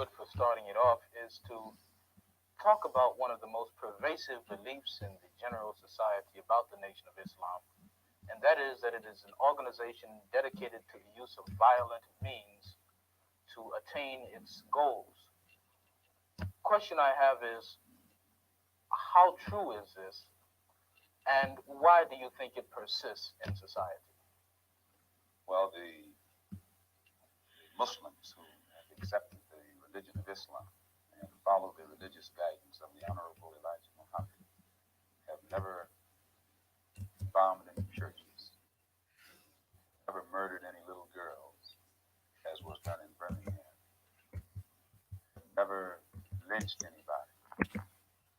good for starting it off is to talk about one of the most pervasive beliefs in the general society about the Nation of Islam, and that it is an organization dedicated to the use of violent means to attain its goals. Question I have is, how true is this, and why do you think it persists in society? Well, the Muslims who have accepted the religion of Islam and follow the religious guidance of the Honorable Elijah Muhammad have never bombed any churches, never murdered any little girls, as was done in Birmingham, never lynched anybody,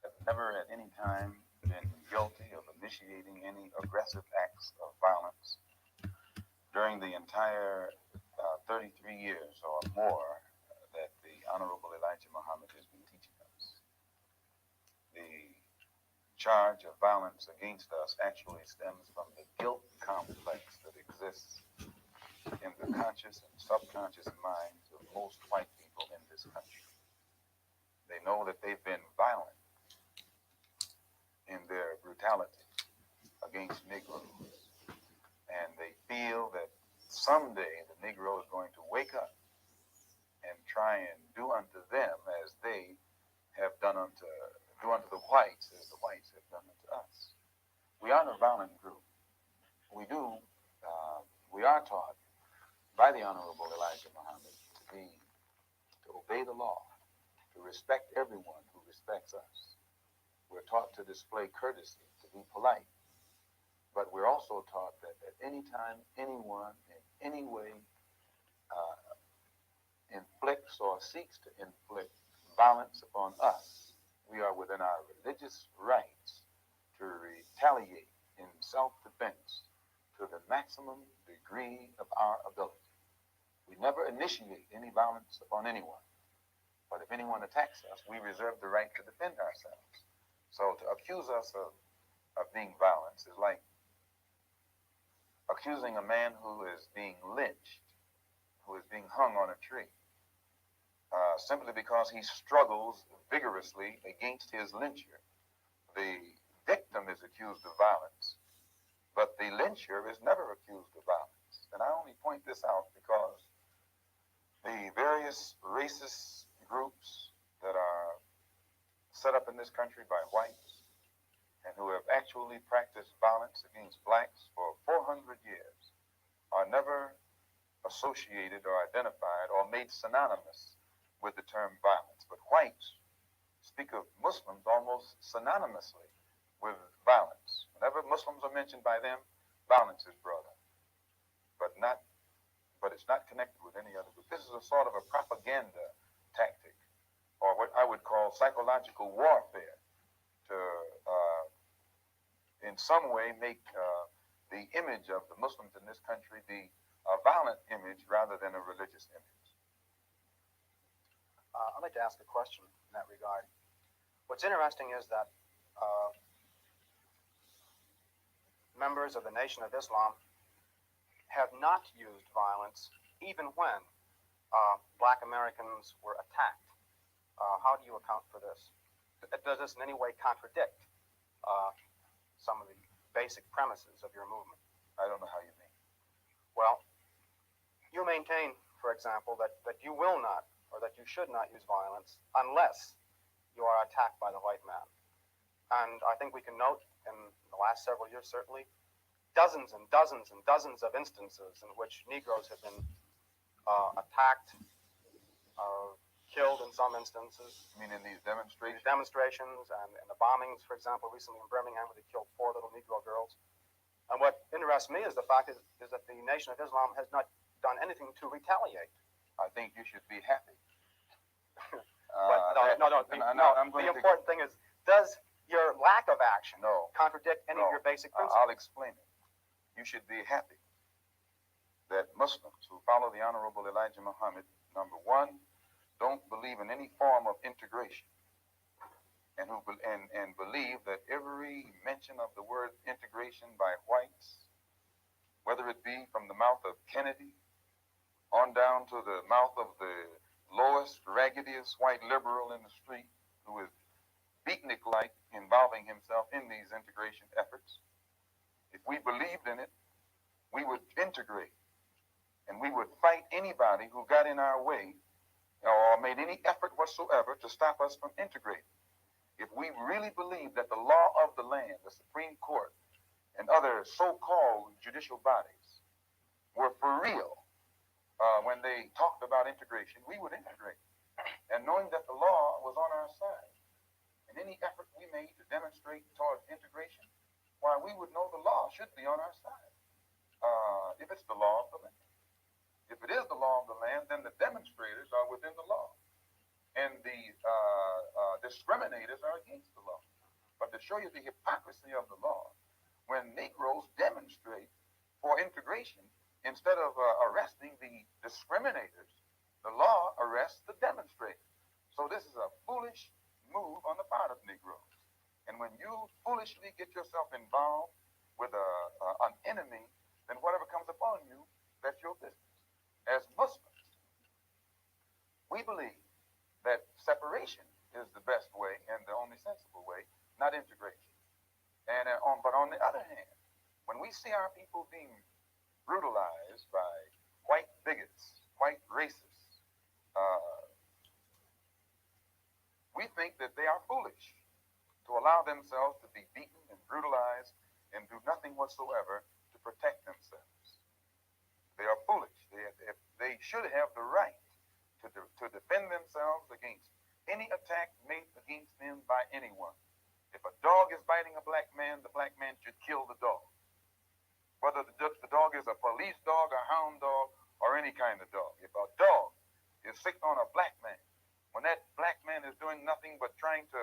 have never at any time been guilty of initiating any aggressive acts of violence during the entire 33 years or more that the Honorable Elijah Muhammad has been teaching us. The charge of violence against us actually stems from the guilt complex that exists in the conscious and subconscious minds of most white people in this country. They know that they've been violent in their brutality against Negroes, and they feel that someday the Negro is going to wake up and try and do unto them as they have do unto the whites as the whites have done unto us. We aren't a violent group. We do, we are taught by the Honorable Elijah Muhammad to obey the law, to respect everyone who respects us. We're taught to display courtesy, to be polite. But we're also taught that at any time, anyone in any way inflicts or seeks to inflict violence upon us, we are within our religious rights to retaliate in self-defense to the maximum degree of our ability. We never initiate any violence upon anyone. But if anyone attacks us, we reserve the right to defend ourselves. So to accuse us of being violent is like accusing a man who is being lynched, who is being hung on a tree, simply because he struggles vigorously against his lyncher. The victim is accused of violence, but the lyncher is never accused of violence. And I only point this out because the various racist groups that are set up in this country by whites and who have actually practiced violence against blacks for 400 years are never associated or identified or made synonymous with the term violence. But whites speak of Muslims almost synonymously with violence. Whenever Muslims are mentioned by them, violence is brought up, but it's not connected with any other group. This is a sort of a propaganda tactic, or what I would call psychological warfare, to in some way make the image of the Muslims in this country be a violent image rather than a religious image. I'd like to ask a question in that regard. What's interesting is that members of the Nation of Islam have not used violence even when black Americans were attacked. How do you account for this? Does this in any way contradict some of the basic premises of your movement? I don't know how you mean. Well, you maintain, for example, that you will not, or that you should not use violence unless you are attacked by the white man. And I think we can note in the last several years, certainly, dozens and dozens and dozens of instances in which Negroes have been attacked, killed in some instances. You mean in these demonstrations? Demonstrations and the bombings, for example, recently in Birmingham, where they killed 4 little Negro girls. And what interests me is the fact is that the Nation of Islam has not done anything to retaliate. I think you should be happy. But the important thing is, does your lack of action contradict any of your basic principles? I'll explain it. You should be happy that Muslims who follow the Honorable Elijah Muhammad, number one, don't believe in any form of integration, and believe that every mention of the word integration by whites, whether it be from the mouth of Kennedy on down to the mouth of the lowest, raggediest white liberal in the street who is beatnik-like involving himself in these integration efforts. If we believed in it, we would integrate and we would fight anybody who got in our way or made any effort whatsoever to stop us from integrating. If we really believed that the law of the land, the Supreme Court, and other so-called judicial bodies were for real when they talked about integration, we would integrate. And knowing that the law was on our side, and any effort we made to demonstrate towards integration, why, we would know the law should be on our side. If it's the law of the land. If it is the law of the land, then the demonstrators are within the law. And the discriminators are against the law. But to show you the hypocrisy of the law, when Negroes demonstrate for integration, instead of arresting the discriminators, the law arrests the demonstrators. So this is a foolish move on the part of Negroes. And when you foolishly get yourself involved with an enemy, then whatever comes upon you, that's your business. As Muslims, we believe that separation is the best way and the only sensible way, not integration. And but on the other hand, when we see our people being brutalized by white bigots, white racists, we think that they are foolish to allow themselves to be beaten and brutalized and do nothing whatsoever to protect themselves. They are foolish. They should have the right to defend themselves against any attack made against them by anyone. If a dog is biting a black man, the black man should kill the dog. Whether the dog is a police dog, a hound dog, or any kind of dog. If a dog is sick on a black man, when that black man is doing nothing but trying to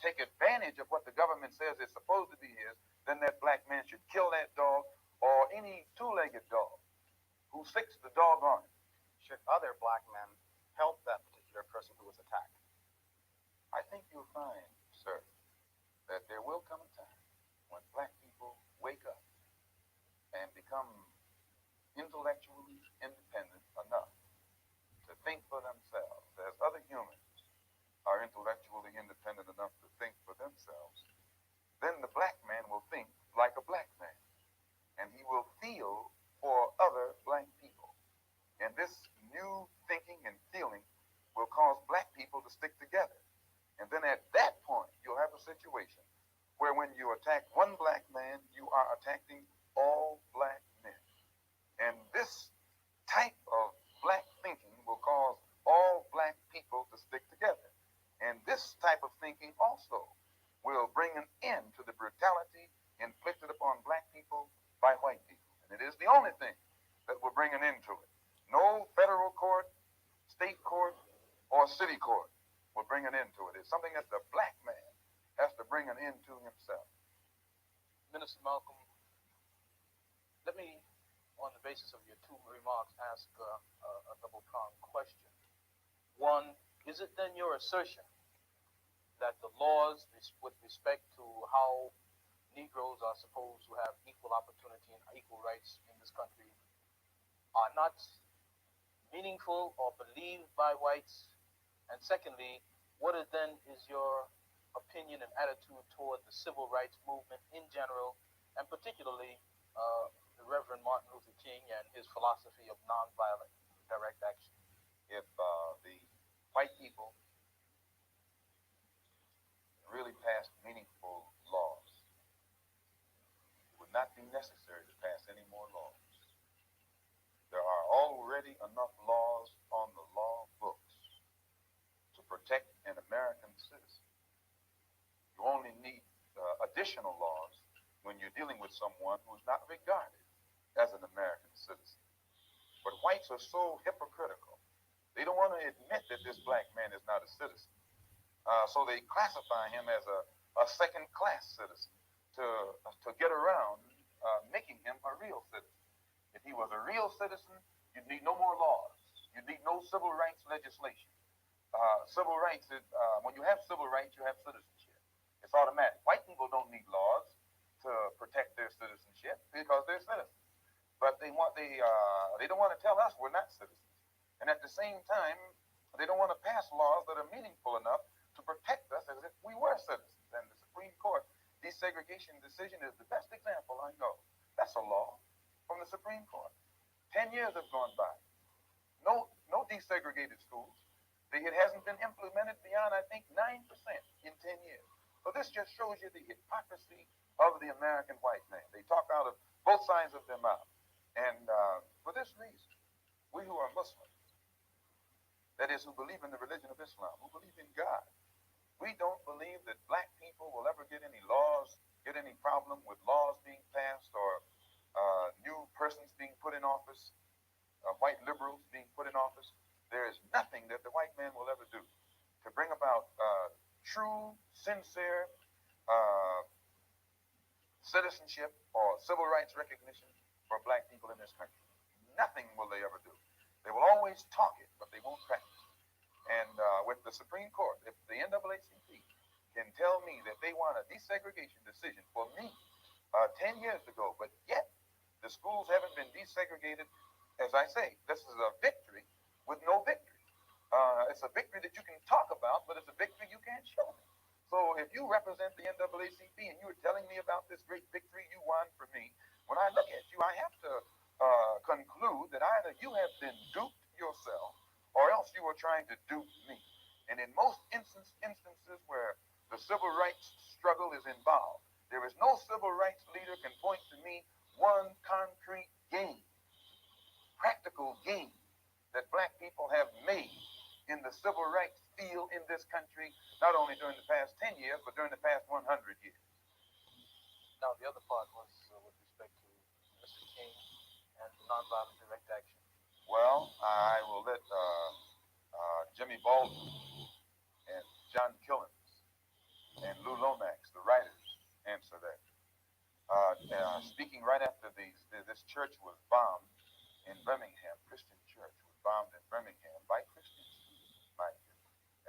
take advantage of what the government says is supposed to be his, then that black man should kill that dog or any two-legged dog who sicks the dog on it. Should other black men help that particular person who was attacked? I think you'll find, sir, that there will come a time when black people wake up and become intellectually independent enough to think for themselves, as other humans are intellectually independent enough to think for themselves. Then the black man will think like a black man, and he will feel for other black people. And this new thinking and feeling will cause black people to stick together. And then at that point, you'll have a situation where when you attack one black man, you are attacking all black men. And this type of black thinking will cause all black people to stick together. And this type of thinking also will bring an end to the brutality inflicted upon black people by white people. And it is the only thing that will bring an end to it. No federal court, state court, or city court will bring an end to it. It's something that the black man has to bring an end to himself. Minister Malcolm, let me, on the basis of your two remarks, ask a double-pronged question. One, is it then your assertion that the laws with respect to how Negroes are supposed to have equal opportunity and equal rights in this country are not meaningful or believed by whites? And secondly, what then is your opinion and attitude toward the civil rights movement in general, and particularly the Reverend Martin Luther King and his philosophy of nonviolent direct action? If the white people really passed meaningful laws, it would not be necessary to pass any more laws. There are already enough laws on the law books to protect an American citizen. You only need additional laws when you're dealing with someone who's not regarded as an American citizen. But whites are so hypocritical. They don't want to admit that this black man is not a citizen. So they classify him as a second-class citizen to get around making him a real citizen. If he was a real citizen, you'd need no more laws. You'd need no civil rights legislation. Civil rights, when you have civil rights, you have citizenship. It's automatic. White people don't need laws to protect their citizenship because they're citizens. But they don't want to tell us we're not citizens. And at the same time, they don't want to pass laws that are meaningful enough to protect us as if we were citizens. And the Supreme Court desegregation decision is the best example I know. That's a law from the Supreme Court. 10 years have gone by. No desegregated schools. It hasn't been implemented beyond, I think, 9% in 10 years. So this just shows you the hypocrisy of the American white man. They talk out of both sides of their mouth. And for this reason, we who are Muslims, that is, who believe in the religion of Islam, who believe in God, we don't believe that black people will ever get any laws, get any problem with laws being passed or new persons being put in office, white liberals being put in office. There is nothing that the white man will ever do to bring about true, sincere citizenship or civil rights recognition for black people in this country. Nothing will they ever do. They will always talk it, but they won't practice it. And with the Supreme Court, if the NAACP can tell me that they want a desegregation decision for me 10 years ago, but yet the schools haven't been desegregated, as I say, this is a victory with no victory. It's a victory that you can talk about, but it's a victory you can't show me. So if you represent the NAACP and you are telling me about this great victory you won for me, when I look at you, I have to conclude that either you have been duped yourself or else you are trying to dupe me. And in most instances where the civil rights struggle is involved, there is no civil rights leader can point to me one concrete gain, practical gain that black people have made in the civil rights field in this country, not only during the past 10 years, but during the past 100 years. Now, the other part was with respect to Mr. King and nonviolent direct action. Well, I will let Jimmy Baldwin and John Killens and Lou Lomax, the writers, answer that. Speaking right after this church was bombed in Birmingham, Christian church was bombed in Birmingham by Christians, mind you.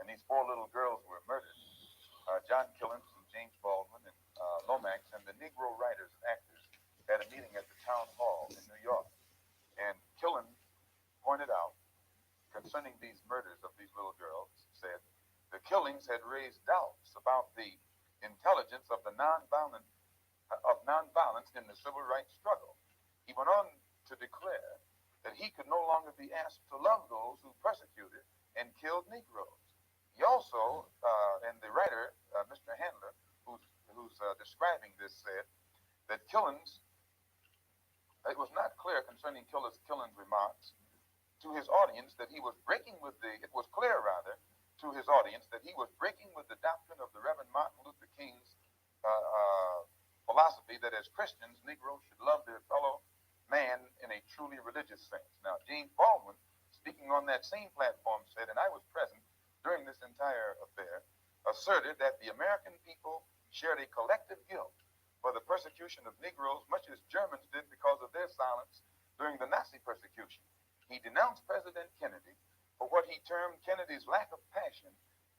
And these four little girls were murdered. John Killens and James Baldwin and Lomax and the Negro writers and actors had a meeting at the town hall in New York. And Killens pointed out concerning these murders of these little girls, said the killings had raised doubts about the intelligence of nonviolence in the civil rights struggle. He went on to declare that he could no longer be asked to love those who persecuted and killed Negroes. He also, and the writer, Mr. Handler, who's describing this, said that Killens, it was not clear concerning Killens' remarks to his audience that he was breaking with it was clear rather to his audience that he was breaking with the doctrine of the Reverend Martin Luther King's philosophy that as Christians, Negroes should love their fellow man in a truly religious sense. Now, James Baldwin, speaking on that same platform, said, and I was present during this entire affair, asserted that the American people shared a collective guilt for the persecution of Negroes, much as Germans did because of their silence during the Nazi persecution. He denounced President Kennedy for what he termed Kennedy's lack of passion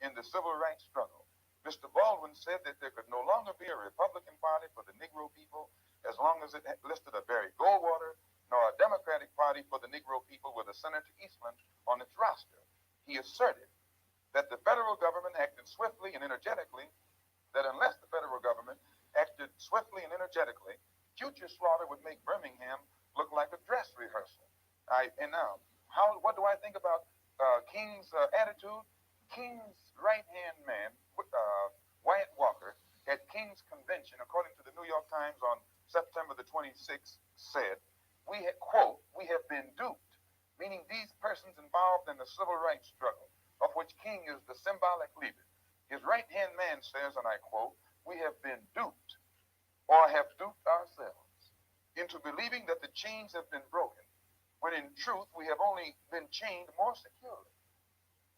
in the civil rights struggle. Mr. Baldwin said that there could no longer be a Republican Party for the Negro people as long as it listed a Barry Goldwater, nor a Democratic Party for the Negro people with a Senator Eastland on its roster. He asserted that the federal government acted swiftly and energetically, that unless the federal government acted swiftly and energetically, future slaughter would make Birmingham look like a dress rehearsal. What do I think about King's attitude? King's right-hand man, Wyatt Walker, at King's convention, according to the New York Times on September the 26th, said, we have been duped, meaning these persons involved in the civil rights struggle, of which King is the symbolic leader. His right-hand man says, and I quote, we have been duped, or have duped ourselves, into believing that the chains have been broken, when in truth we have only been chained more securely.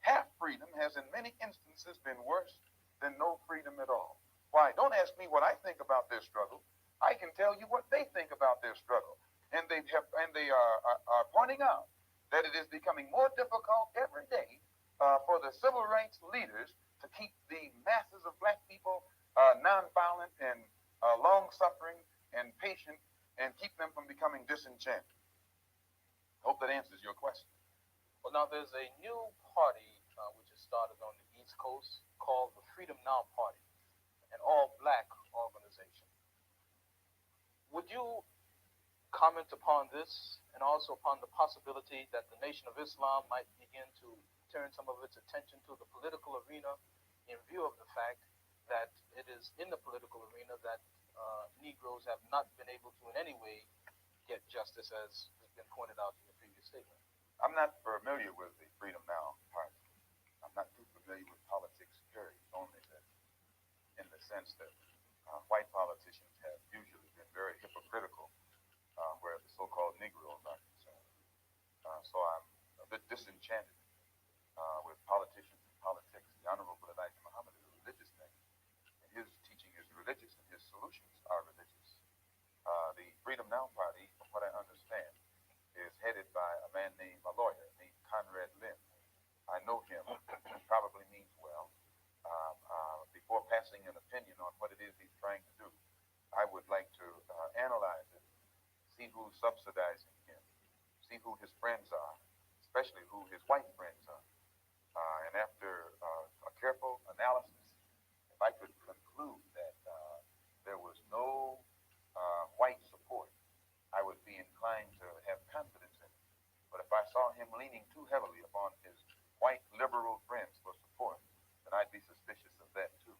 Half freedom has in many instances been worse than no freedom at all. Why, don't ask me what I think about their struggle. I can tell you what they think about their struggle. And they are pointing out that it is becoming more difficult every day for the civil rights leaders to keep the masses of black people nonviolent and long-suffering and patient and keep them from becoming disenchanted. Hope that answers your question. Well, now there's a new party which has started on the East Coast called the Freedom Now Party, an all-black organization. Would you comment upon this and also upon the possibility that the Nation of Islam might begin to turn some of its attention to the political arena in view of the fact that it is in the political arena that Negroes have not been able to in any way get justice, as has been pointed out in your previous statement? I'm not familiar with the Freedom Now Party. I'm not too familiar with politics, period, only that in the sense that white politicians have usually been very hypocritical where the so-called Negroes are concerned. So I'm a bit disenchanted with politicians and politics. The Honorable Elijah Muhammad is a religious man, and his teaching is religious, and his solutions are religious. The Freedom Now Party, from what I understand, is headed by a lawyer named Conrad Lynn. I know him. He probably means well. Before passing an opinion on what it is he's trying to do, I would like to analyze it, see who's subsidizing him, see who his friends are, especially who his white friends are. And after a careful analysis, if I could conclude that there was no white support, I would be inclined to have confidence in it. But if I saw him leaning too heavily upon his white liberal friends for support, then I'd be suspicious of that too.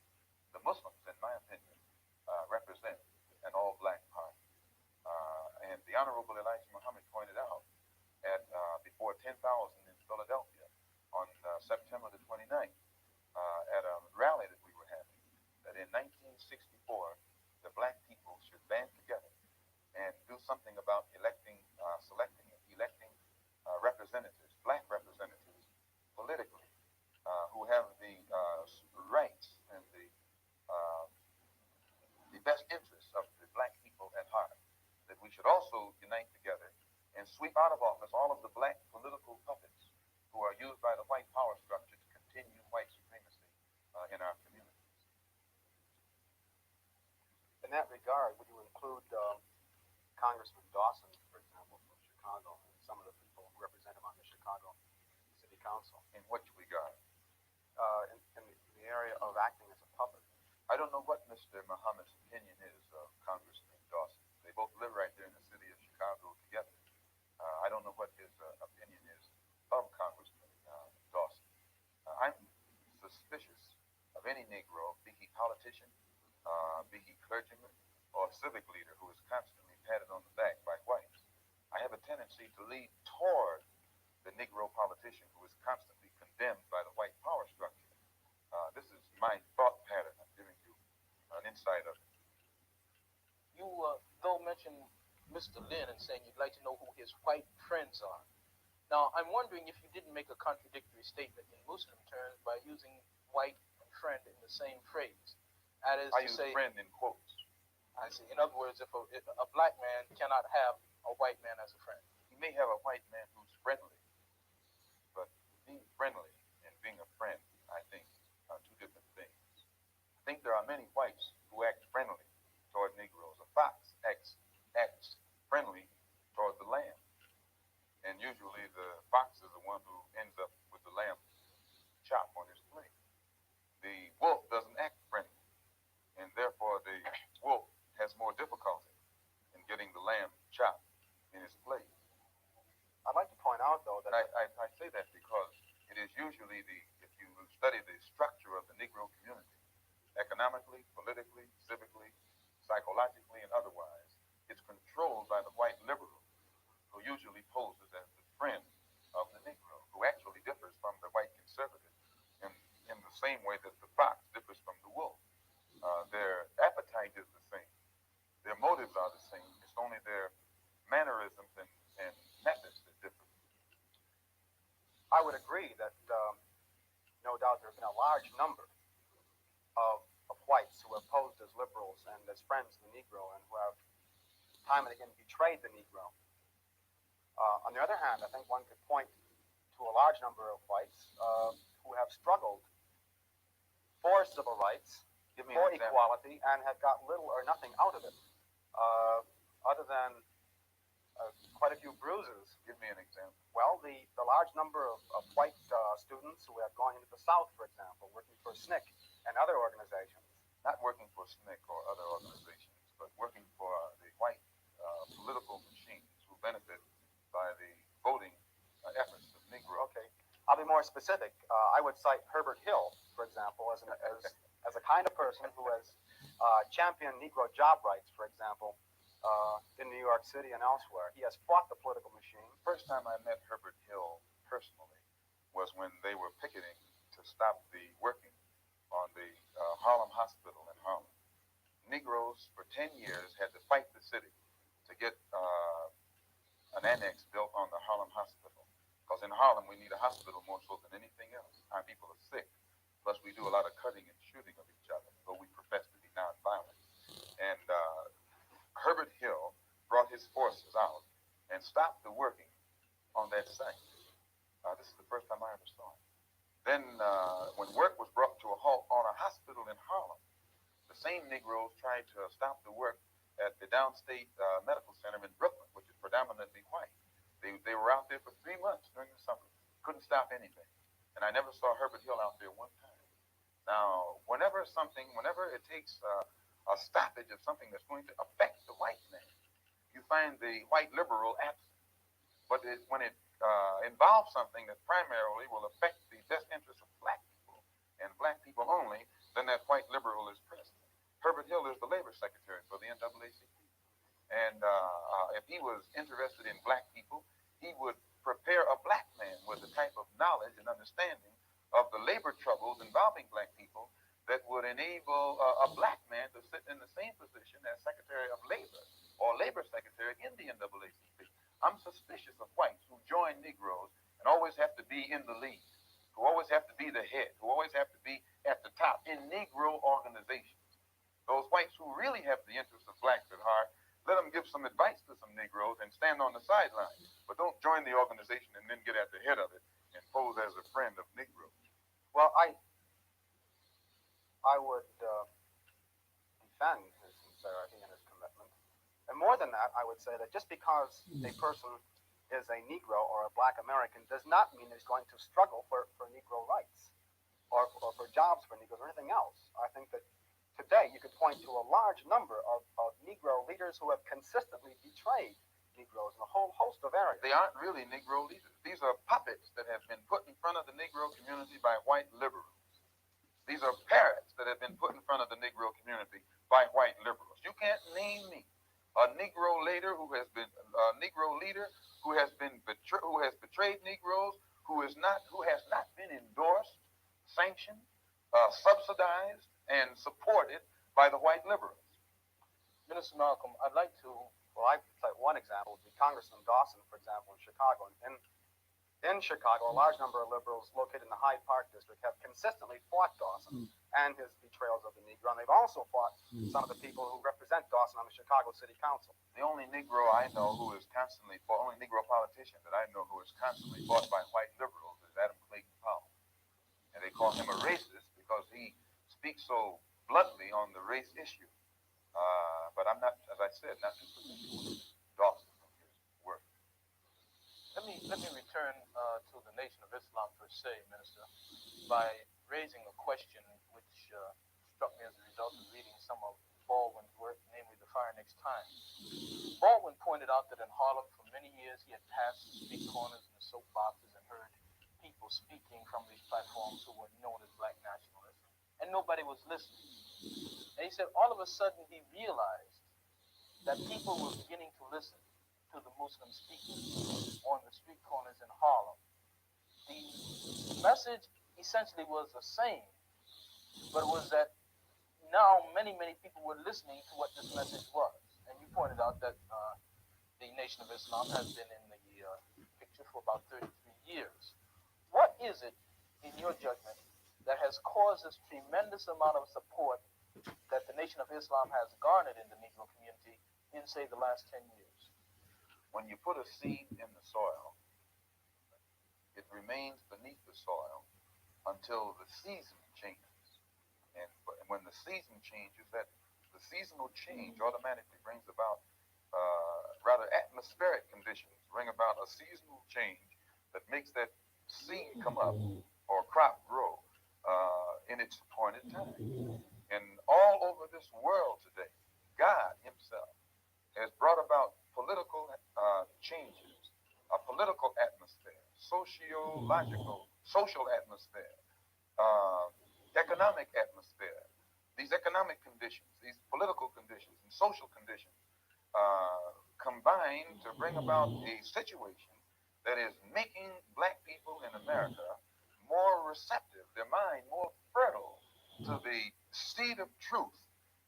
The Muslims, in my opinion, represent an all-black party. And the Honorable Elijah Muhammad pointed out at before 10,000 in Philadelphia on September the 29th at a rally that we were having, that in 1964, the black people should band together and do something about selecting and electing representatives, black representatives, politically, who have the rights and uh, the best interests of the black people at heart. That we should also unite together and sweep out of office all of the black political puppets who are used by the white power structure to continue white supremacy in our communities. In that regard, would you include Congressman Dawson, for example, from Chicago, and some of the people who represent him on the Chicago City Council, In which regard? in the area of acting as a puppet? I don't know what Mr. Muhammad's opinion is of Congressman Dawson. They both live right there in the city of Chicago together. I don't know what his opinion is of Congressman Dawson. I'm suspicious of any Negro, be he politician, be he clergyman, or civic leader who is constantly patted on the back by whites. I have a tendency to lean toward the Negro politician who is constantly condemned by the white power structure. This is my thought pattern. I'm giving you an insight of it. You, though, mentioned Mr. Lynn and saying you'd like to know who his white friends are. Now, I'm wondering if you didn't make a contradictory statement in Muslim terms by using white and friend in the same phrase. That is I to use say, friend in quotes. I see. In other words, if a black man cannot have a white man as a friend. He may have a white man who's friendly, but being friendly and being a friend, I think, are two different things. I think there are many whites who act friendly toward Negroes. A fox acts friendly toward the lamb, and usually the fox is the one who ends up with the lamb chop on his plate. The wolf doesn't act friendly, and therefore the wolf has more difficulty in getting the lamb chopped in his plate. I'd like to point out, though, that I say that because it is usually if you study the structure of the Negro community, economically, politically, civically, psychologically, and otherwise, it's controlled by the white liberal, who usually poses as the friend of the Negro, who actually differs from the white conservative in the same way that the fox differs from the wolf. Their appetite is the same. Their motives are the same. It's only their mannerisms and methods that differ. I would agree that no doubt there have been a large number of whites who have posed as liberals and as friends of the Negro and who have time and again betrayed the Negro. On the other hand, I think one could point to a large number of whites who have struggled for civil rights, Give me for an example. equality, and have got little or nothing out of it, other than quite a few bruises. Give me an example. Well, the large number of white students who have gone into the South, for example, working for SNCC and other organizations. Not working for SNCC or other organizations, but working for the white political machines who benefit by the voting efforts of Negro. Okay, I'll be more specific. I would cite Herbert Hill, for example, as a kind of person who has championed Negro job rights, for example, in New York City and elsewhere. He has fought the political machine. First time I met Herbert Hill personally was when they were picketing to stop the working on the Harlem Hospital in Harlem. Negroes for 10 years had to fight the city to get an annex built on the Harlem Hospital. Because in Harlem, we need a hospital more so than anything else. Our people are sick. Plus, we do a lot of cutting and shooting of each other, though we profess to be nonviolent. And Herbert Hill brought his forces out and stopped the working on that site. This is the first time I ever saw it. Then, when work was brought to a halt on a hospital in Harlem, the same Negroes tried to stop the work at the Downstate Medical Center in Brooklyn, which is predominantly white. They were out there for 3 months during the summer. Couldn't stop anything. And I never saw Herbert Hill out there one time. Now, whenever it takes a stoppage of something that's going to affect the white man, you find the white liberal absent. But when it involves something that primarily will affect the best interests of black people and black people only, then that white liberal is present. Herbert Hill is the labor secretary for the NAACP. And if he was interested in black people, he would prepare a black man with the type of knowledge and understanding of the labor troubles involving black people that would enable a black man to sit in the same position as Secretary of Labor or Labor Secretary in the NAACP. I'm suspicious of whites who join Negroes and always have to be in the lead, who always have to be the head, who always have to be at the top in Negro organizations. Those whites who really have the interests of blacks at heart, let them give some advice to some Negroes and stand on the sidelines. But don't join the organization and then get at the head of it and pose as a friend of Negroes. Well, I would defend his sincerity and his commitment. And more than that, I would say that just because a person is a Negro or a black American does not mean he's going to struggle for Negro rights or for jobs for Negroes or anything else. I think that today you could point to a large number of Negro leaders who have consistently betrayed Negroes in a whole host of areas. They aren't really Negro leaders. These are puppets that have been put in front of the Negro community by white liberals. These are parrots that have been put in front of the Negro community by white liberals. You can't name me a Negro leader who has been betrayed Negroes, who has not been endorsed, sanctioned, subsidized, and supported by the white liberals. Minister Malcolm, I'd like to. Well, I'd cite one example would be Congressman Dawson, for example, in Chicago. In Chicago, a large number of liberals located in the Hyde Park district have consistently fought Dawson and his betrayals of the Negro. And they've also fought some of the people who represent Dawson on the Chicago City Council. The only Negro I know who is constantly fought, only Negro politician that I know who is constantly fought by white liberals is Adam Clayton Powell. And they call him a racist because he speaks so bluntly on the race issue. But I'm not, as I said, not too familiar with Dawson and his work. Let me return to the Nation of Islam per se, Minister, by raising a question which struck me as a result of reading some of Baldwin's work, namely The Fire Next Time. Baldwin pointed out that in Harlem for many years he had passed the street corners and the soapboxes and heard people speaking from these platforms who were known as black nationalists, and nobody was listening. And he said all of a sudden he realized that people were beginning to listen to the Muslim speakers on the street corners in Harlem. The message essentially was the same, but it was that now many people were listening to what this message was. And you pointed out that the Nation of Islam has been in the picture for about 33 years. What is it, in your judgment, that has caused this tremendous amount of support that the Nation of Islam has garnered in the Negro community in, say, the last 10 years? When you put a seed in the soil, it remains beneath the soil until the season changes. And when the season changes, the seasonal change automatically brings about rather atmospheric conditions conditions bring about a seasonal change that makes that seed come up or crop grow in its appointed time. And all over this world today, God Himself has brought about political changes, a political atmosphere, sociological, social atmosphere, economic atmosphere. These economic conditions, these political conditions, and social conditions combine to bring about a situation that is making black people in America more receptive, their mind more fertile to the seed of truth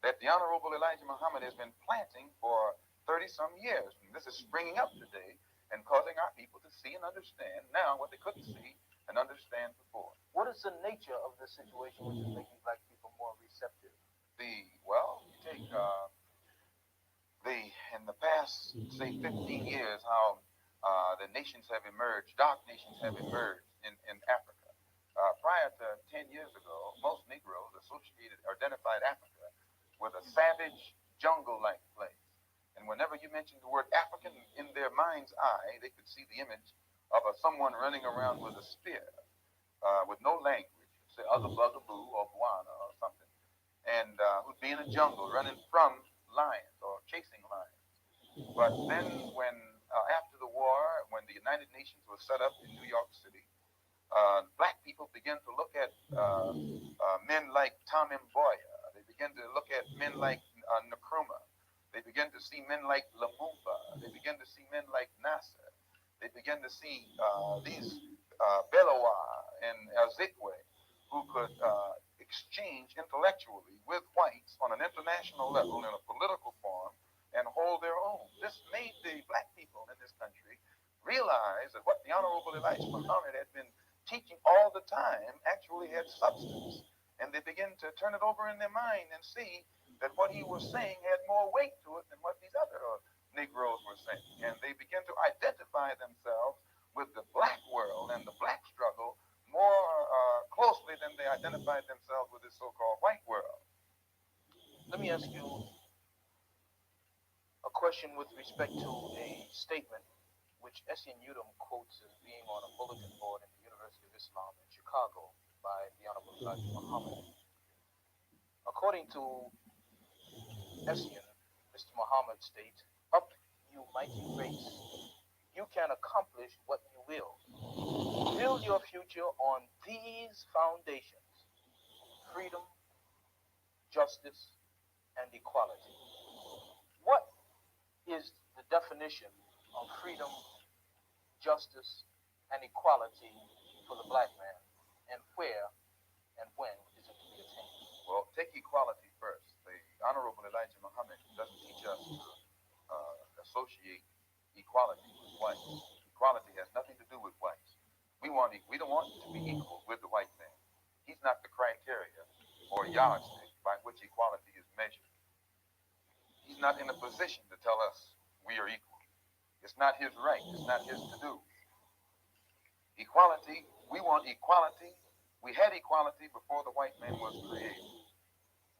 that the Honorable Elijah Muhammad has been planting for 30 some years. And this is springing up today and causing our people to see and understand now what they couldn't see and understand before. What is the nature of this situation which is making black people more receptive? You take in the past, say, 15 years, how the nations have emerged, dark nations have emerged in Africa. Prior to 10 years ago, most Negroes identified Africa with a savage, jungle-like place. And whenever you mentioned the word African, in their mind's eye, they could see the image of someone running around with a spear, with no language, say other bugaboo or guana or something, and who'd be in a jungle running from lions or chasing lions. But then when, after the war, when the United Nations was set up in New York City, black people began to look at men like Tom Mboya. They began to look at men like Nkrumah. They began to see men like Lumumba. They began to see men like Nasser. They began to see these Belowa and Azikwe who could exchange intellectually with whites on an international level in a political form and hold their own. This made the black people in this country realize that what the Honorable Elijah Muhammad had been teaching all the time actually had substance. And they began to turn it over in their mind and see that what he was saying had more weight to it than what these other Negroes were saying. And they began to identify themselves with the black world and the black struggle more closely than they identified themselves with the so-called white world. Let me ask you a question with respect to a statement which Essien Udom quotes as being on a bulletin board in the University of Islam in Chicago by the Honorable Elijah Muhammad. According to Essien, Mr. Muhammad states, "Up, you mighty race, you can accomplish what you will. Build your future on these foundations: freedom, justice, and equality." What is the definition of freedom, justice, and equality for the black man, and where and when is it to be attained? Well, take equality first. The Honorable Elijah Muhammad doesn't teach us to associate equality with whites. Equality has nothing to do with whites. We don't want to be equal with the white man. He's not the criteria or yardstick by which equality is measured. He's not in a position to tell us we are equal. It's not his right. It's not his to do. Equality, we want equality. We had equality before the white man was created.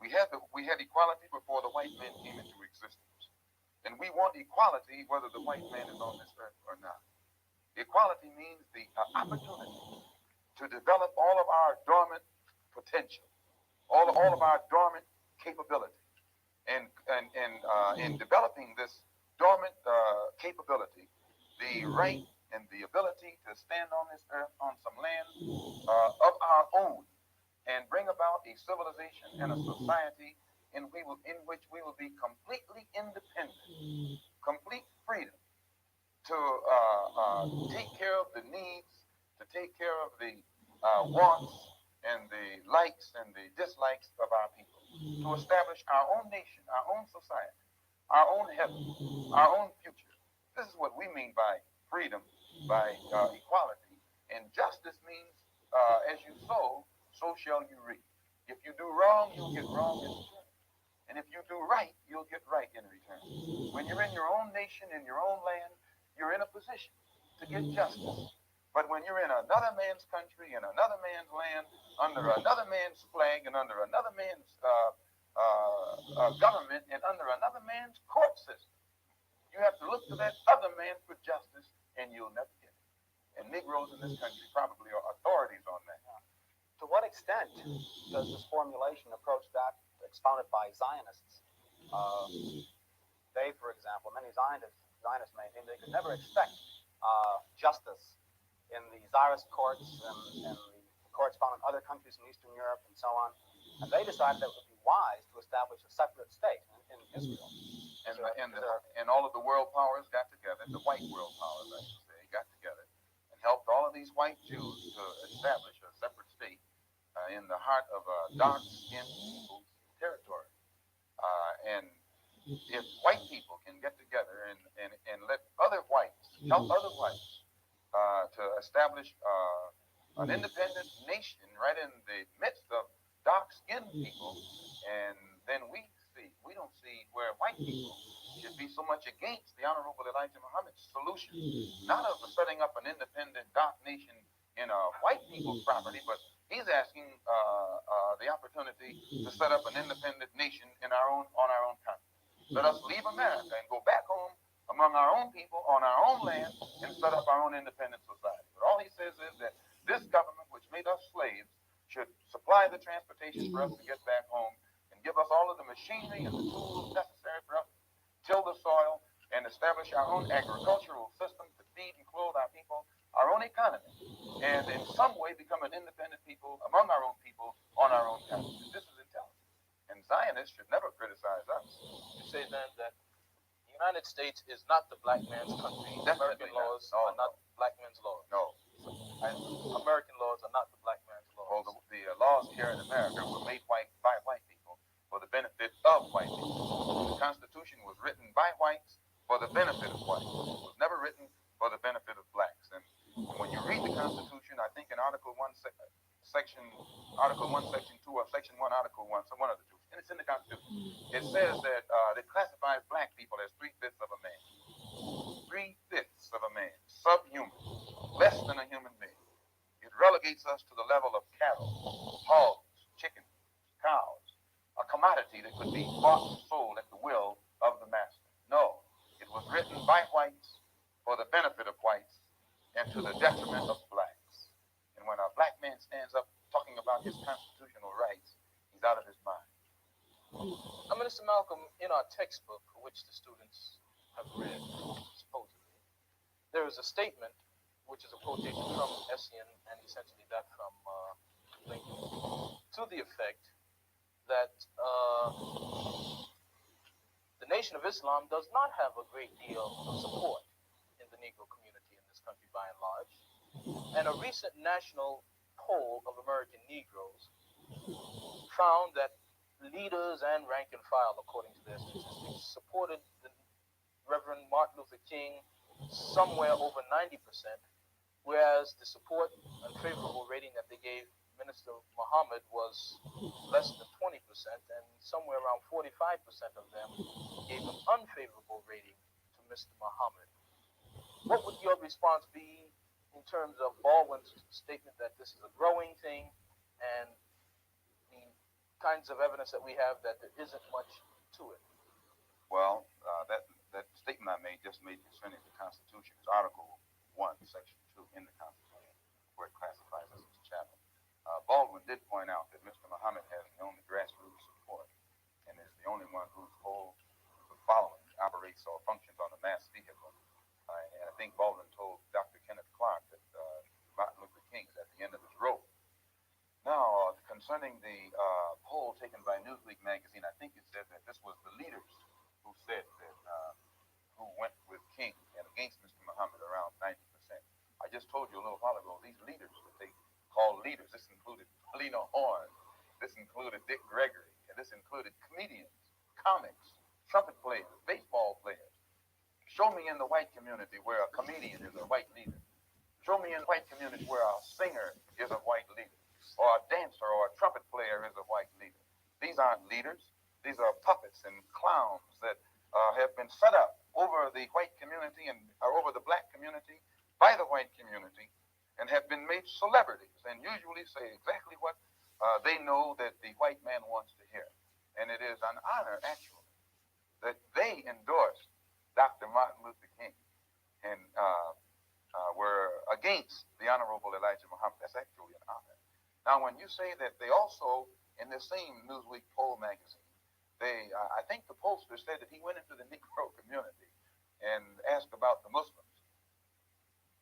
We had equality before the white man came into existence. And we want equality whether the white man is on this earth or not. Equality means the opportunity to develop all of our dormant potential, all of our dormant capability. And in developing this dormant capability, the right and the ability to stand on this earth on some land of our own and bring about a civilization and a society in which we will be completely independent, complete freedom to take care of the needs, to take care of the wants and the likes and the dislikes of our people, to establish our own nation, our own society, our own heaven, our own future. This is what we mean by freedom, by equality. And justice means, as you sow, so shall you reap. If you do wrong, you'll get wrong in return. And if you do right, you'll get right in return. When you're in your own nation, in your own land, you're in a position to get justice. But when you're in another man's country, in another man's land, under another man's flag, and under another man's government, and under another man's court system, You have to look to that other man for justice, and you'll never get it. And Negroes in this country probably are authorities on that. To what extent does this formulation approach that expounded by Zionists? They, for example, many Zionists maintain they could never expect justice in the Tsarist courts and the courts found in other countries in Eastern Europe and so on. And they decided that it would be wise to establish a separate state in Israel. And all of the world powers got together, the white world powers, I should say, got together and helped all of these white Jews to establish a separate state in the heart of dark-skinned people's territory. And if white people can get together and let other whites, help other whites to establish an independent nation right in the midst of dark-skinned people, and then we don't see where white people should be so much against the Honorable Elijah Muhammad's solution, not of setting up an independent dark nation in white people's property, but he's asking the opportunity to set up an independent nation on our own continent. Let us leave America and go back home among our own people on our own land and set up our own independent society. But all he says is that this government, which made us slaves, should supply the transportation for us to get back home and give us all of the machinery and the tools necessary for us to till the soil and establish our own agricultural system to feed and clothe our people, our own economy, and in some way become an independent people among our own people on our own continent. This is intelligence. And Zionists should never criticize us. You say then that the United States is not the black man's country. Definitely American laws not. are not black men's laws. No. American laws are not the black man's laws. Well, the laws here in America were made by white people for the benefit of white people. The Constitution was written by whites for the benefit of whites. It was never written for the benefit of blacks. And when you read the Constitution, I think in Article 1, Section 2, or Section 1, Article 1, so one of the two, and it's in the Constitution, it says that it classifies black people as 3/5 of a man. 3/5 of a man. Subhuman. Less than a human being. It relegates us to the level of cattle, hogs, chickens, cows, a commodity that could be bought and sold at the will of the master. No, it was written by whites for the benefit of whites and to the detriment of blacks. And when a black man stands up talking about his constitutional rights, he's out of his mind. Minister Malcolm, in our textbook, which the students have read, supposedly, there is a statement, which is a quotation from Essien and essentially that from Lincoln, to the effect that the Nation of Islam does not have a great deal of support in the Negro community in this country by and large. And a recent national poll of American Negroes found that leaders and rank and file, according to their statistics, supported the Reverend Martin Luther King somewhere over 90%, whereas the support and favorable rating that they gave Minister Muhammad was less than 20%, and somewhere around 45% of them gave an unfavorable rating to Mr. Muhammad. What would your response be in terms of Baldwin's statement that this is a growing thing and the kinds of evidence that we have that there isn't much to it? Well, that statement I made just made concerning the Constitution is Article 1, Section 2 in the Constitution, where it classifies us as a chattel. Baldwin did point out that Mr. Muhammad has the only grassroots support and is the only one whose whole following operates or functions on a mass vehicle. And I think Baldwin told Dr. Kenneth Clark that Martin Luther King is at the end of his rope. Now, concerning the poll taken by Newsweek magazine, I think it said that this was the leaders who said that, who went with King and against Mr. Muhammad around 90%. I just told you a little while ago, these leaders that they call leaders, this included Lena Horne, this included Dick Gregory, and this included comedians, comics, trumpet players, baseball players. Show me in the white community where a comedian is a white leader. Show me in the white community where a singer is a white leader, or a dancer or a trumpet player is a white leader. These aren't leaders. These are puppets and clowns that have been set up over the white community and over the black community by the white community and have been made celebrities and usually say exactly what they know that the white man wants to hear. And it is an honor, actually, that they endorsed Dr. Martin Luther King and were against the Honorable Elijah Muhammad. That's actually an honor. Now, when you say that they also, in this same Newsweek poll magazine, I think the pollster said that he went into the Negro community and asked about the Muslims.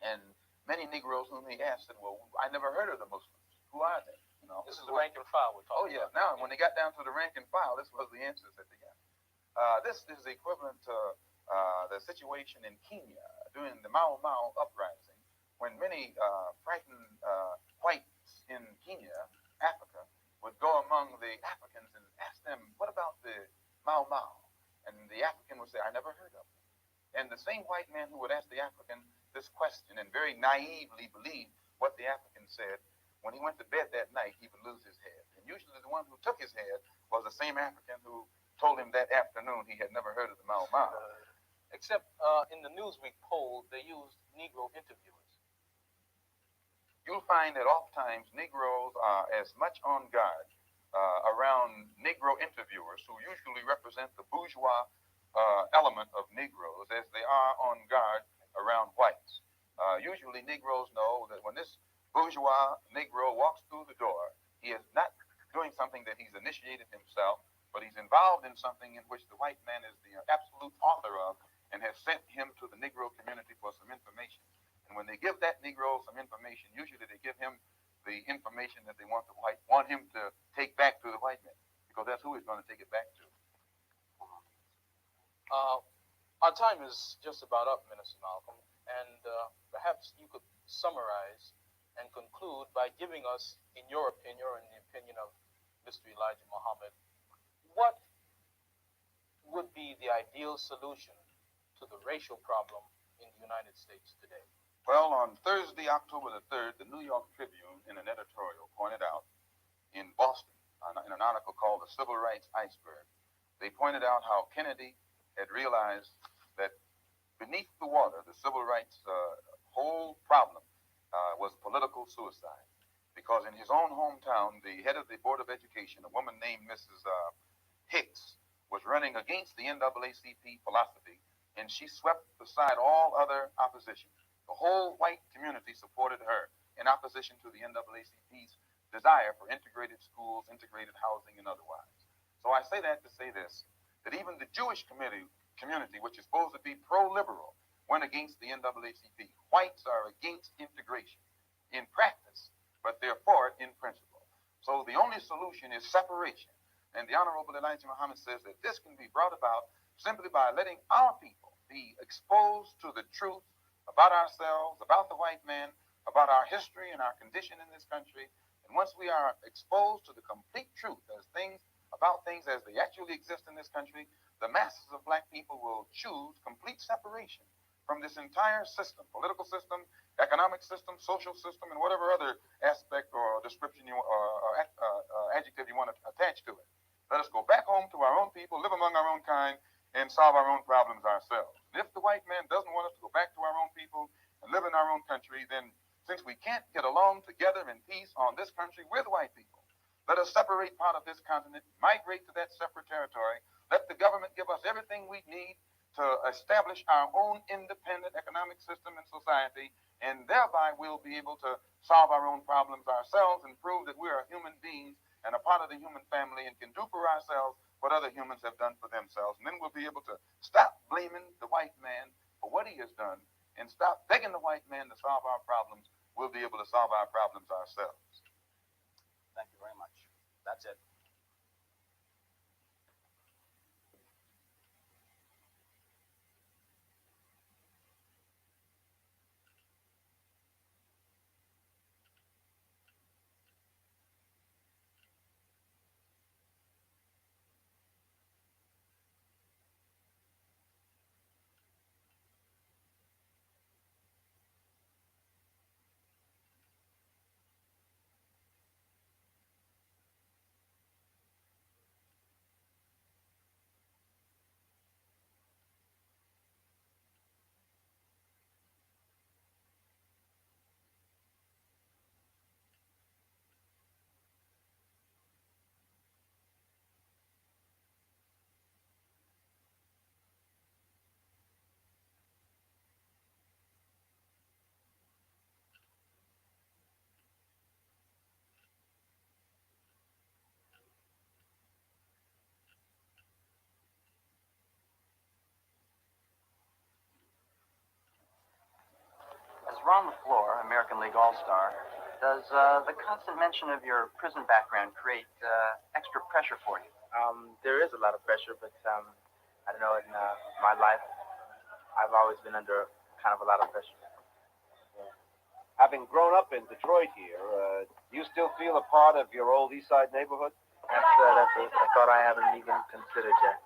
And many Negroes whom he asked said, well, I never heard of the Muslims. Who are they? You know, this is the rank and file we're talking about. about. Now, when they got down to the rank and file, this was the answers that they got. This is the equivalent to the situation in Kenya during the Mau Mau uprising, when many frightened whites in Kenya, Africa, would go among the Africans and ask them, what about the Mau Mau? And the African would say, I never heard of them. And the same white man who would ask the African this question and very naively believe what the African said, when he went to bed that night, he would lose his head. And usually the one who took his head was the same African who told him that afternoon he had never heard of the Mau Mau. Except in the Newsweek poll, they used Negro interviewers. You'll find that oftentimes Negroes are as much on guard around Negro interviewers, who usually represent the bourgeois element of Negroes, as they are on guard around whites. Usually Negroes know that when this bourgeois Negro walks through the door, he is not doing something that he's initiated himself, but he's involved in something in which the white man is the absolute author of and has sent him to the Negro community for some information. And when they give that Negro some information, usually they give him the information that they want him to take back to the white man, because that's who he's going to take it back to. Our time is just about up, Minister Malcolm, and perhaps you could summarize and conclude by giving us, in your opinion, or in the opinion of Mr. Elijah Muhammad, what would be the ideal solution to the racial problem in the United States today? Well, on Thursday, October the 3rd, the New York Tribune, in an editorial, pointed out in Boston, in an article called The Civil Rights Iceberg, they pointed out how Kennedy had realized that beneath the water, the civil rights whole problem was political suicide. Because in his own hometown, the head of the Board of Education, a woman named Mrs. Hicks, was running against the NAACP philosophy, and she swept aside all other opposition. The whole white community supported her in opposition to the NAACP's desire for integrated schools, integrated housing, and otherwise. So I say that to say this, that even the Jewish community, which is supposed to be pro-liberal, went against the NAACP. Whites are against integration in practice, but they're for it in principle. So the only solution is separation. And the Honorable Elijah Muhammad says that this can be brought about simply by letting our people be exposed to the truth about ourselves, about the white man, about our history and our condition in this country. And once we are exposed to the complete truth about things as they actually exist in this country, the masses of black people will choose complete separation from this entire system, political system, economic system, social system, and whatever other aspect or description or adjective you want to attach to it. Let us go back home to our own people, live among our own kind, and solve our own problems ourselves. And if the white man doesn't want us to go back to our own people and live in our own country, then since we can't get along together in peace on this country with white people, let us separate part of this continent, migrate to that separate territory, let the government give us everything we need to establish our own independent economic system and society, and thereby we'll be able to solve our own problems ourselves and prove that we are human beings and a part of the human family and can do for ourselves what other humans have done for themselves. And then we'll be able to stop blaming the white man for what he has done and stop begging the white man to solve our problems. We'll be able to solve our problems ourselves. Thank you very much. That's it. on the floor, American League All-Star, does the constant mention of your prison background create extra pressure for you? There is a lot of pressure, but I don't know, in my life, I've always been under kind of a lot of pressure. Having grown up in Detroit here, do you still feel a part of your old East Side neighborhood? That's a thought I haven't even considered yet.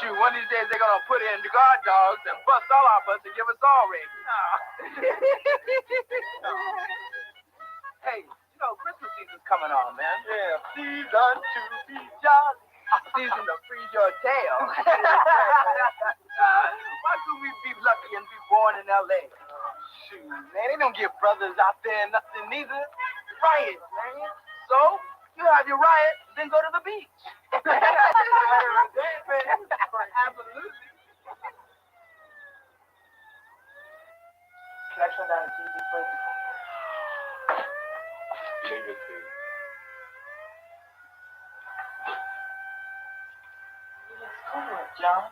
Shoot, one of these days they're gonna put in the guard dogs and bust all our butts and give us all rabies. Hey, Christmas season's coming on, man. Yeah. Season to be jolly. Season to freeze your tail. Why could we be lucky and be born in L.A.? Shoot, man, they don't give brothers out there nothing neither. Riot, man. So, you have your riot, then go to the beach. Absolutely. Can I turn down the TV, please? Leave it be. Come on, John.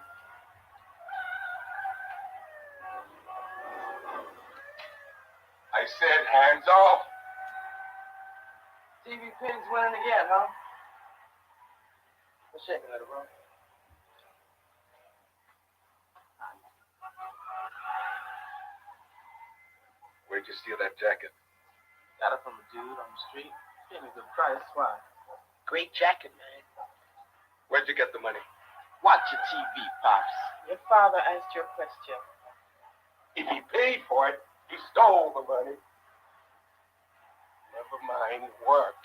I said hands off. TV Pigs winning again, huh? What's shaking, little bro? Where'd you steal that jacket? Got it from a dude on the street. Gave me a good price. Why? Great jacket, man. Where'd you get the money? Watch your TV, Pops. Your father asked you a question. If he paid for it. He stole the money. Never mind work.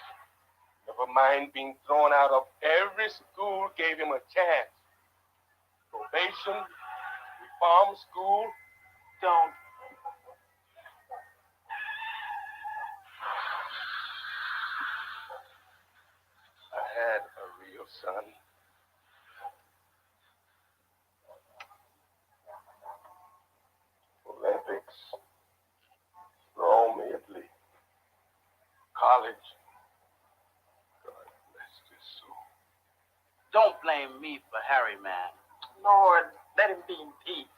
Never mind being thrown out of every school gave him a chance. Probation, reform school, Don't. I had a real son. Olympics, Rome, Italy, college. God bless his soul. Don't blame me for Harry, man. Lord, let him be in peace.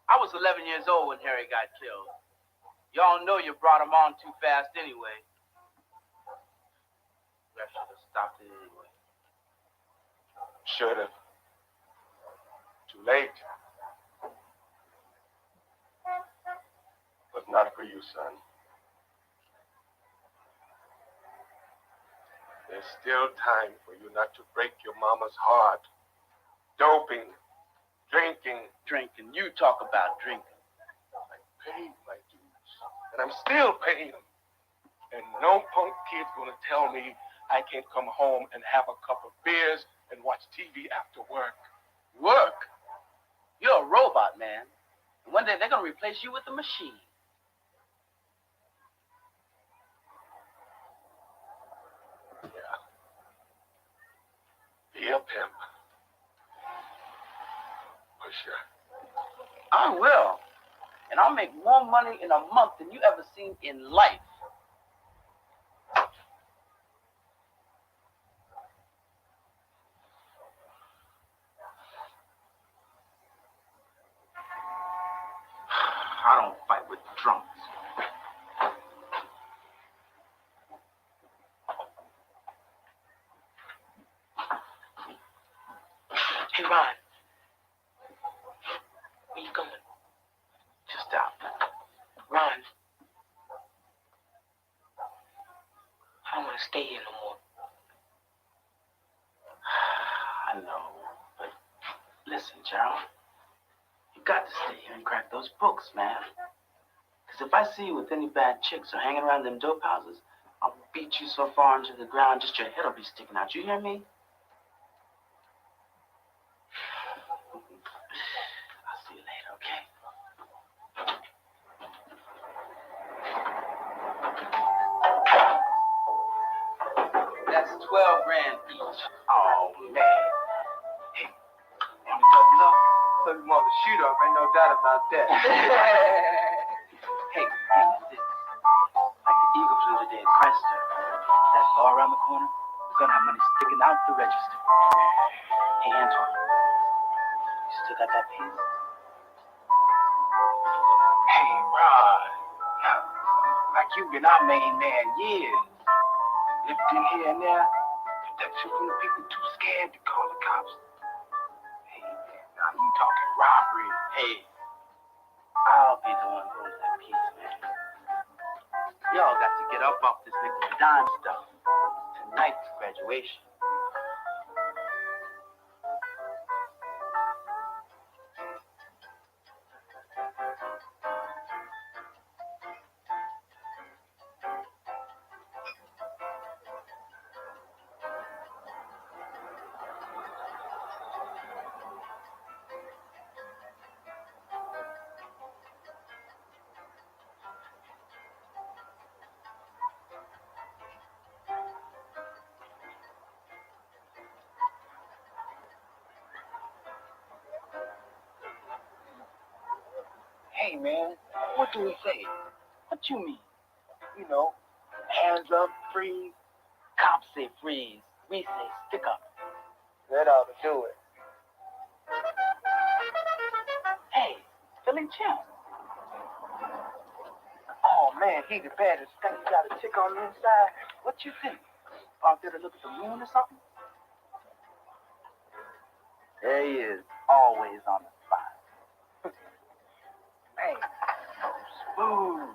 I was 11 years old when Harry got killed. Y'all know you brought him on too fast anyway. I should have stopped it anyway. Should have. Too late. But not for you, son. There's still time for you not to break your mama's heart. Doping, drinking. Drinking. You talk about drinking. I paid my dues, and I'm still paying them. And no punk kid's gonna tell me I can't come home and have a cup of beers and watch TV after work. Work? You're a robot, man. And one day they're going to replace you with a machine. Yeah. Be a pimp. Pusher. I will. And I'll make more money in a month than you ever seen in life. I don't fight with drunks. Hey, Ron. Where you going? Just out. Ron. I don't want to stay here no more. I know, but listen, Gerald. You got to stay here and crack those books, man. Because if I see you with any bad chicks or hanging around them dope houses, I'll beat you so far into the ground, just your head will be sticking out. You hear me? I'll see you later, okay? That's 12 grand each. Oh, man. Hey, want to double up? So you want to shoot up, ain't no doubt about that. hey, this. Like the Eagle flew today at Chrysler. That bar around the corner, we're gonna have money sticking out the register. Hey, Antoine, you still got that piece? Hey, Ron. Like you've been our main man years. Lifting here and there. Protection from the people too scared to call the cops. Hey, now you talking robbery. Hey, I'll be the one who owns that piece, man. Y'all got to get up off this nickel and dime stuff. Tonight's graduation. Hey, man, what do we say? What you mean? You know, hands up, freeze. Cops say freeze. We say stick up. That ought to do it. Hey, Philly Chimp. Oh, man, he the baddest thing. You got a chick on the inside. What you think? Out there to look at the moon or something? There he is, always on the spot. Man, Smooth.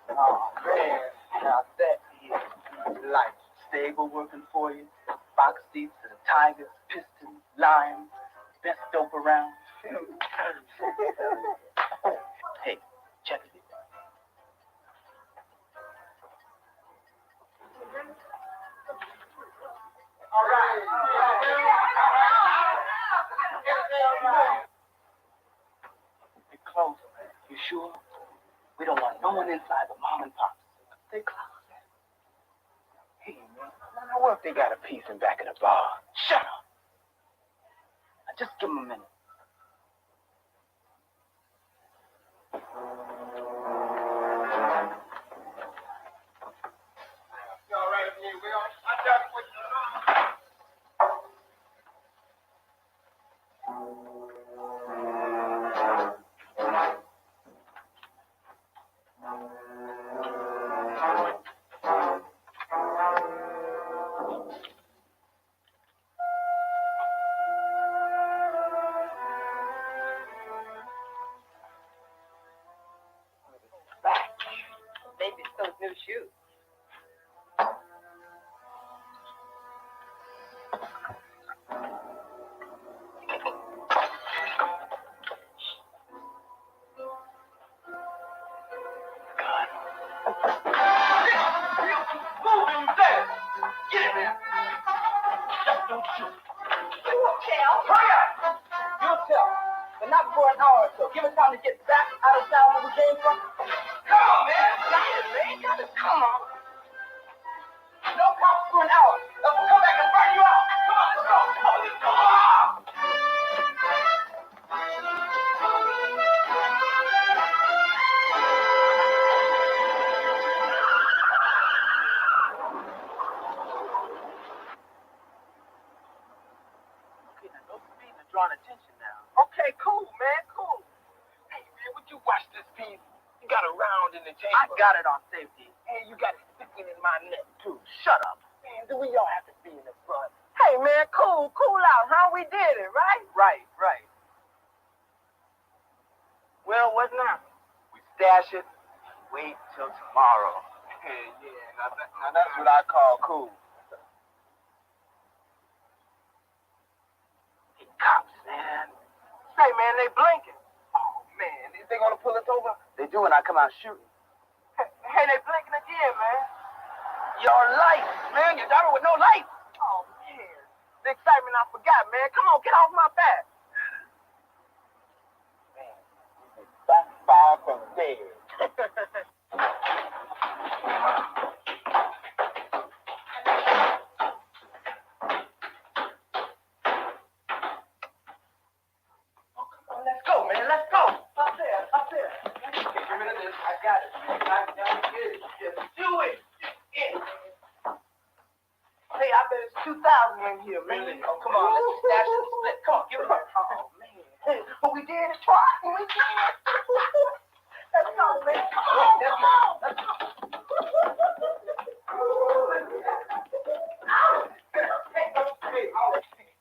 oh, man, now that is life. Stable working for you. Box seats to the Tigers, Pistons, Lions, best dope around. Hey, check it. All right. Be close, man. You sure? We don't want no one inside but mom and pop. Stay close. Hey, man. Now, what if they got a piece in back of the bar? Shut up. Now just give them a minute. All right, here we are. I got what Maybe it's those new shoes. moving there. Get it, man. Just don't shoot. Tell. Hurry up. You'll tell. But not for an hour or so. Give us time to get back out of town where we came from. Come on, man. Got it, man. Got it. Come on. No cops for an hour. We'll come back and burn you out. Come on, let's go. Come on. Okay, now no speeding and drawing attention now. Okay, cool, man. Cool. Hey, man, would you watch this piece? You got a round in the chamber. I got it on safety. And you got it sticking in my neck, too. Shut up. Man, do we all have to be in the front? Hey, man. Cool out. How we did it, right? Right. Well, what now? We stash it, wait till tomorrow. Yeah, now that's what I call cool. Hey, cops, man. Say, man, they blinking. Oh, man, is they gonna pull us over? They do when I come out shooting. Hey, they blinking again, man. Your lights, man. You're driving with no lights. Oh, man. The excitement I forgot, man. Come on, get off my back. Backfire from dead. Oh, come on, let's go, man. Let's go. Up there. Get rid of this. I got it, man. I got it. Just do it. Hey, I bet it's 2,000 in here, man. Really? Oh, come on. Let's stash and split. Come on, give it up. Oh, man. But we did it twice. We did it. Let's go, man. Come on. Let's go.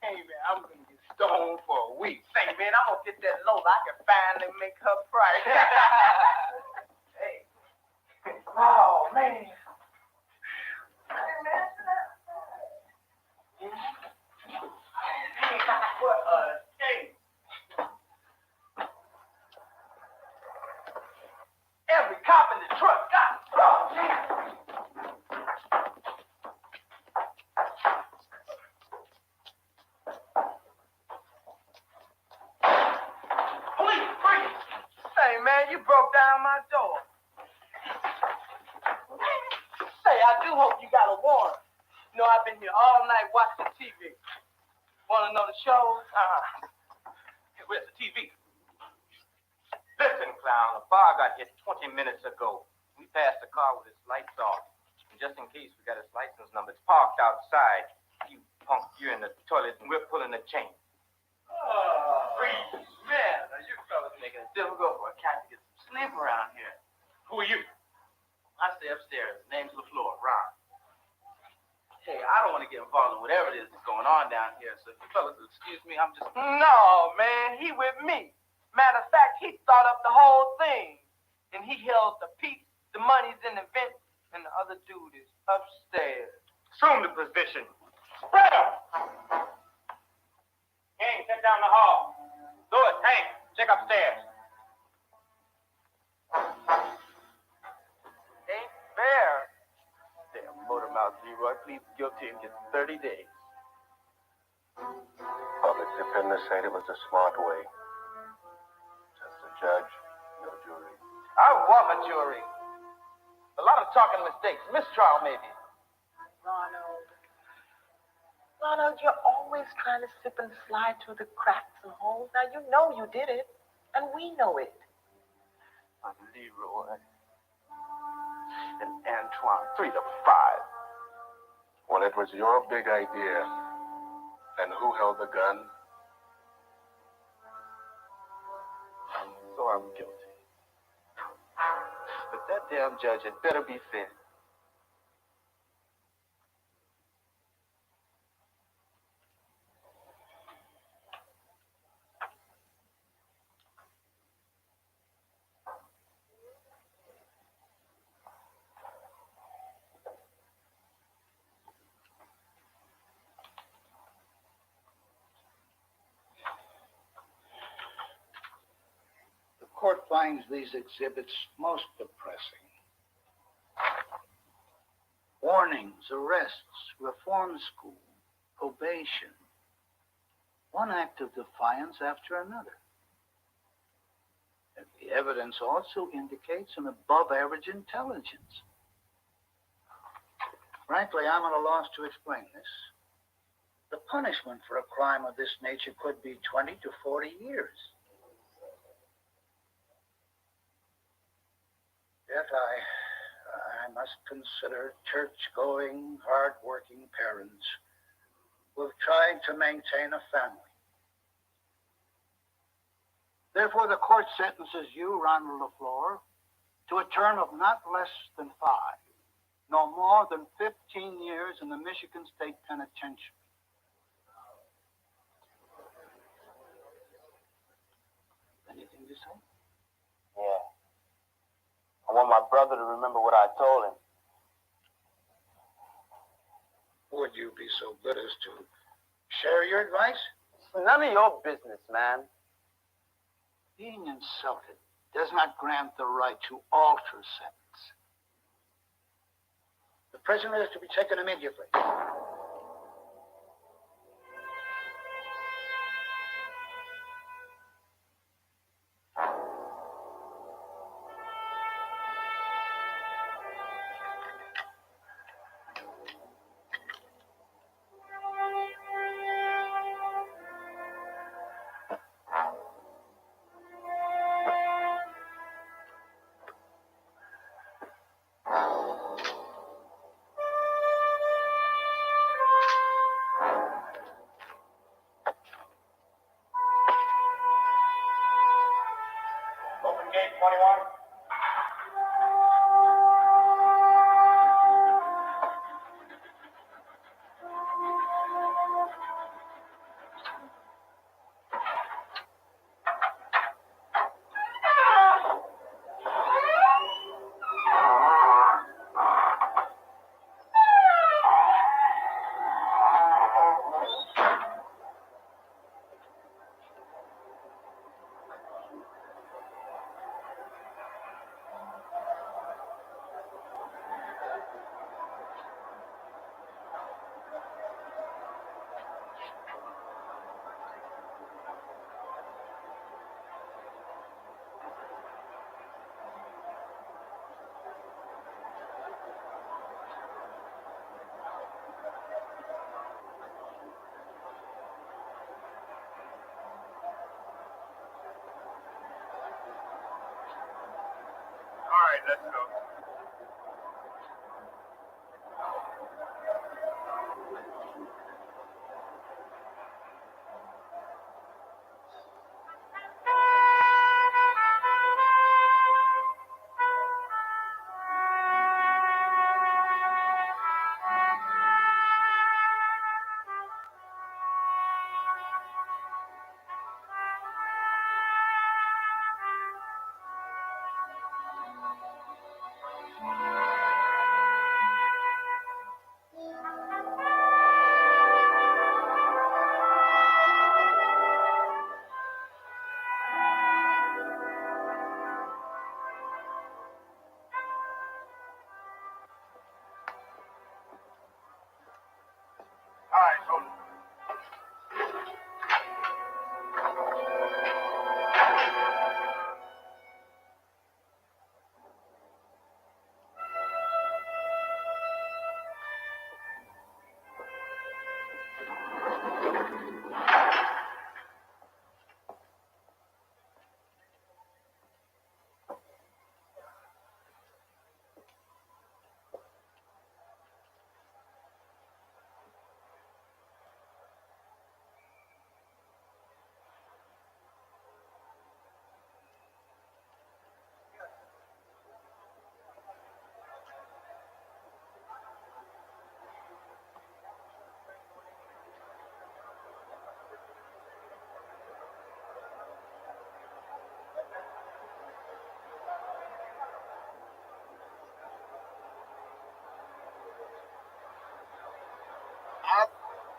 Hey, man, I'm gonna get stoned for a week. Say, man, I'm gonna get that load. I can finally make her price. Hey. Oh, man. Hey, man. What a shame. Every cop in the truck got it. Oh, man. Police, freeze! Say, man, you broke down my door. Say, I do hope you got a warrant. You know, I've been here all night watching TV. Want to know the shows? Where's the TV? Listen, clown, the bar got hit 20 minutes ago. We passed the car with its lights off. And just in case we got its license number, it's parked outside. You punk, you're in the toilet and we're pulling the chain. Oh, man, are you fellas making it difficult for a cat to get some sleep around here? Who are you? I stay upstairs. Name's LaFleur, Ron. Hey, I don't want to get involved in whatever it is that's going on down here, so if you fellas will excuse me, I'm just... No, man, he with me. Matter of fact, he thought up the whole thing. And he held the piece, the money's in the vent, and the other dude is upstairs. Assume the position. Spread 'em. down the hall. Louis, Hank, check upstairs. Ain't fair. Damn motor mouth Leroy pleads guilty and gets 30 days. Public defender said it was a smart way. Just a judge, no jury. I want a jury. A lot of talking mistakes. Mistrial, maybe. Ronald, you're always trying to slip and slide through the cracks and holes. Now, you know you did it, and we know it. I'm Leroy. And Antoine, 3 to 5. Well, it was your big idea. And who held the gun? So I'm guilty. But that damn judge had better be fair. The court finds these exhibits most depressing. Warnings, arrests, reform school, probation. One act of defiance after another. And the evidence also indicates an above-average intelligence. Frankly, I'm at a loss to explain this. The punishment for a crime of this nature could be 20 to 40 years. Yet I must consider church-going, hard-working parents who have tried to maintain a family. Therefore, the court sentences you, Ronald LaFleur, to a term of not less than 5, no more than 15 years in the Michigan State Penitentiary. Anything to say? Yeah. I want my brother to remember what I told him. Would you be so good as to share your advice? It's none of your business, man. Being insulted does not grant the right to alter sentence. The prisoner is to be taken immediately. Open gate 21. All right, let's go.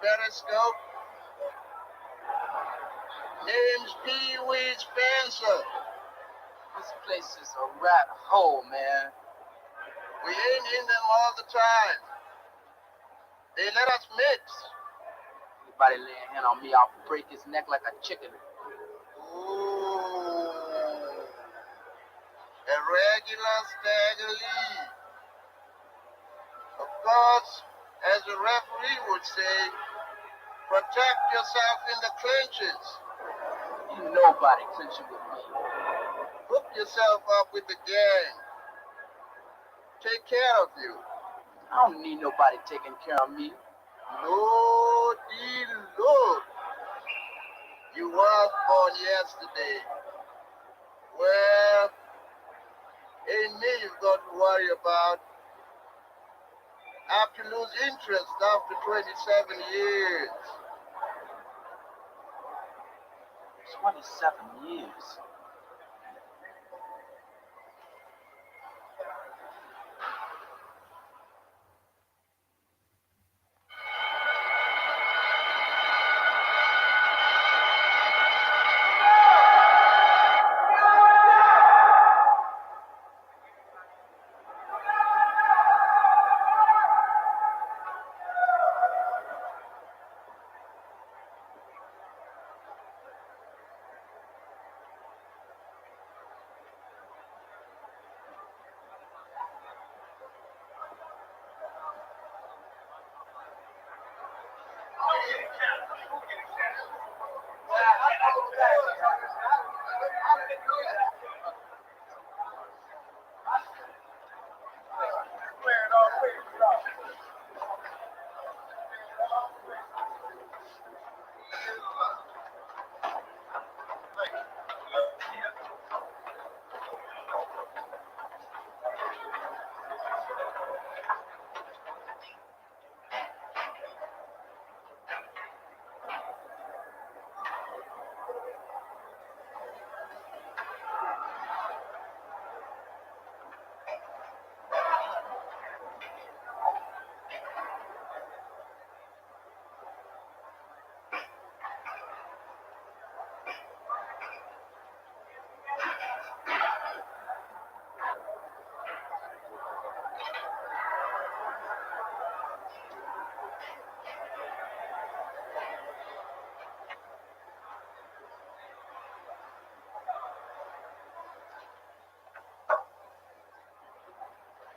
Periscope. Name's Pee Wee Spencer. This place is a rat hole, man. We ain't in them all the time. They let us mix. Anybody lay a hand on me, I'll break his neck like a chicken. Ooh. A regular stagger lead. Of course, as the referee would say, protect yourself in the clinches. Ain't nobody clinching with me. Hook yourself up with the gang. Take care of you. I don't need nobody taking care of me. Lord, Lord. You were born yesterday. Well, ain't me you've got to worry about. After you lose interest after 27 years. 27 years.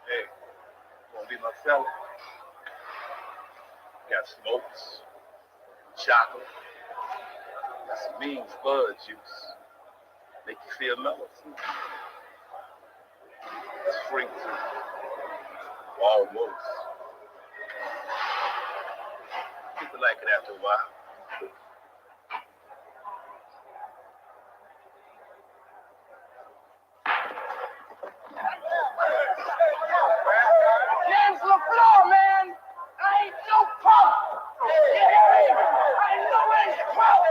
Hey, wanna be my fella? Got smokes, chocolate, got some mean spud juice. Make you feel mellow too. It's free too. Almost. People like it after a while. James LaFleur, man! I ain't no punk! You hear me? I ain't no ace punk!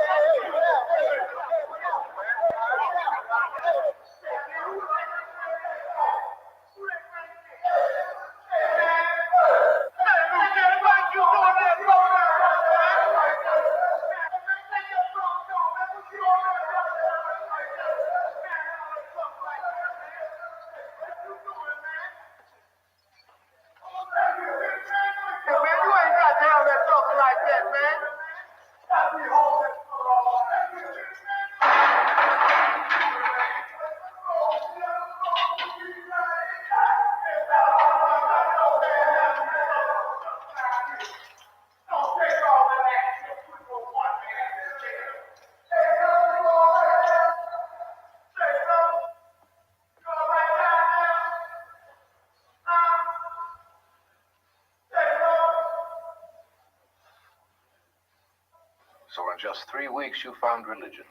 So in just 3 weeks, you found religion.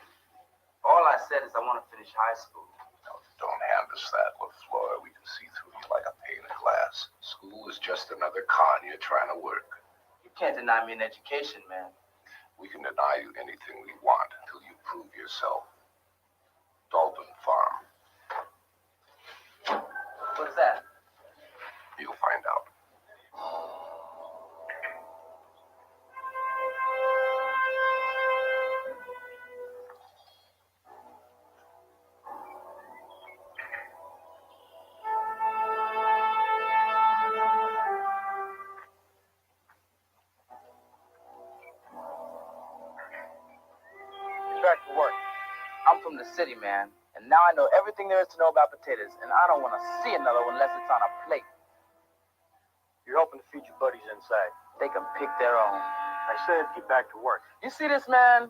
All I said is I want to finish high school. Now, don't hand us that, LaFleur. We can see through you like a pane of glass. School is just another con you're trying to work. You can't deny me an education, man. We can deny you anything we want until you prove yourself. Dalton Farm. What's that? You'll find out. back to work. I'm from the city, man, and now I know everything there is to know about potatoes, and I don't want to see another one unless it's on a plate. You're hoping to feed your buddies inside. They can pick their own. I said get back to work. You see this, man?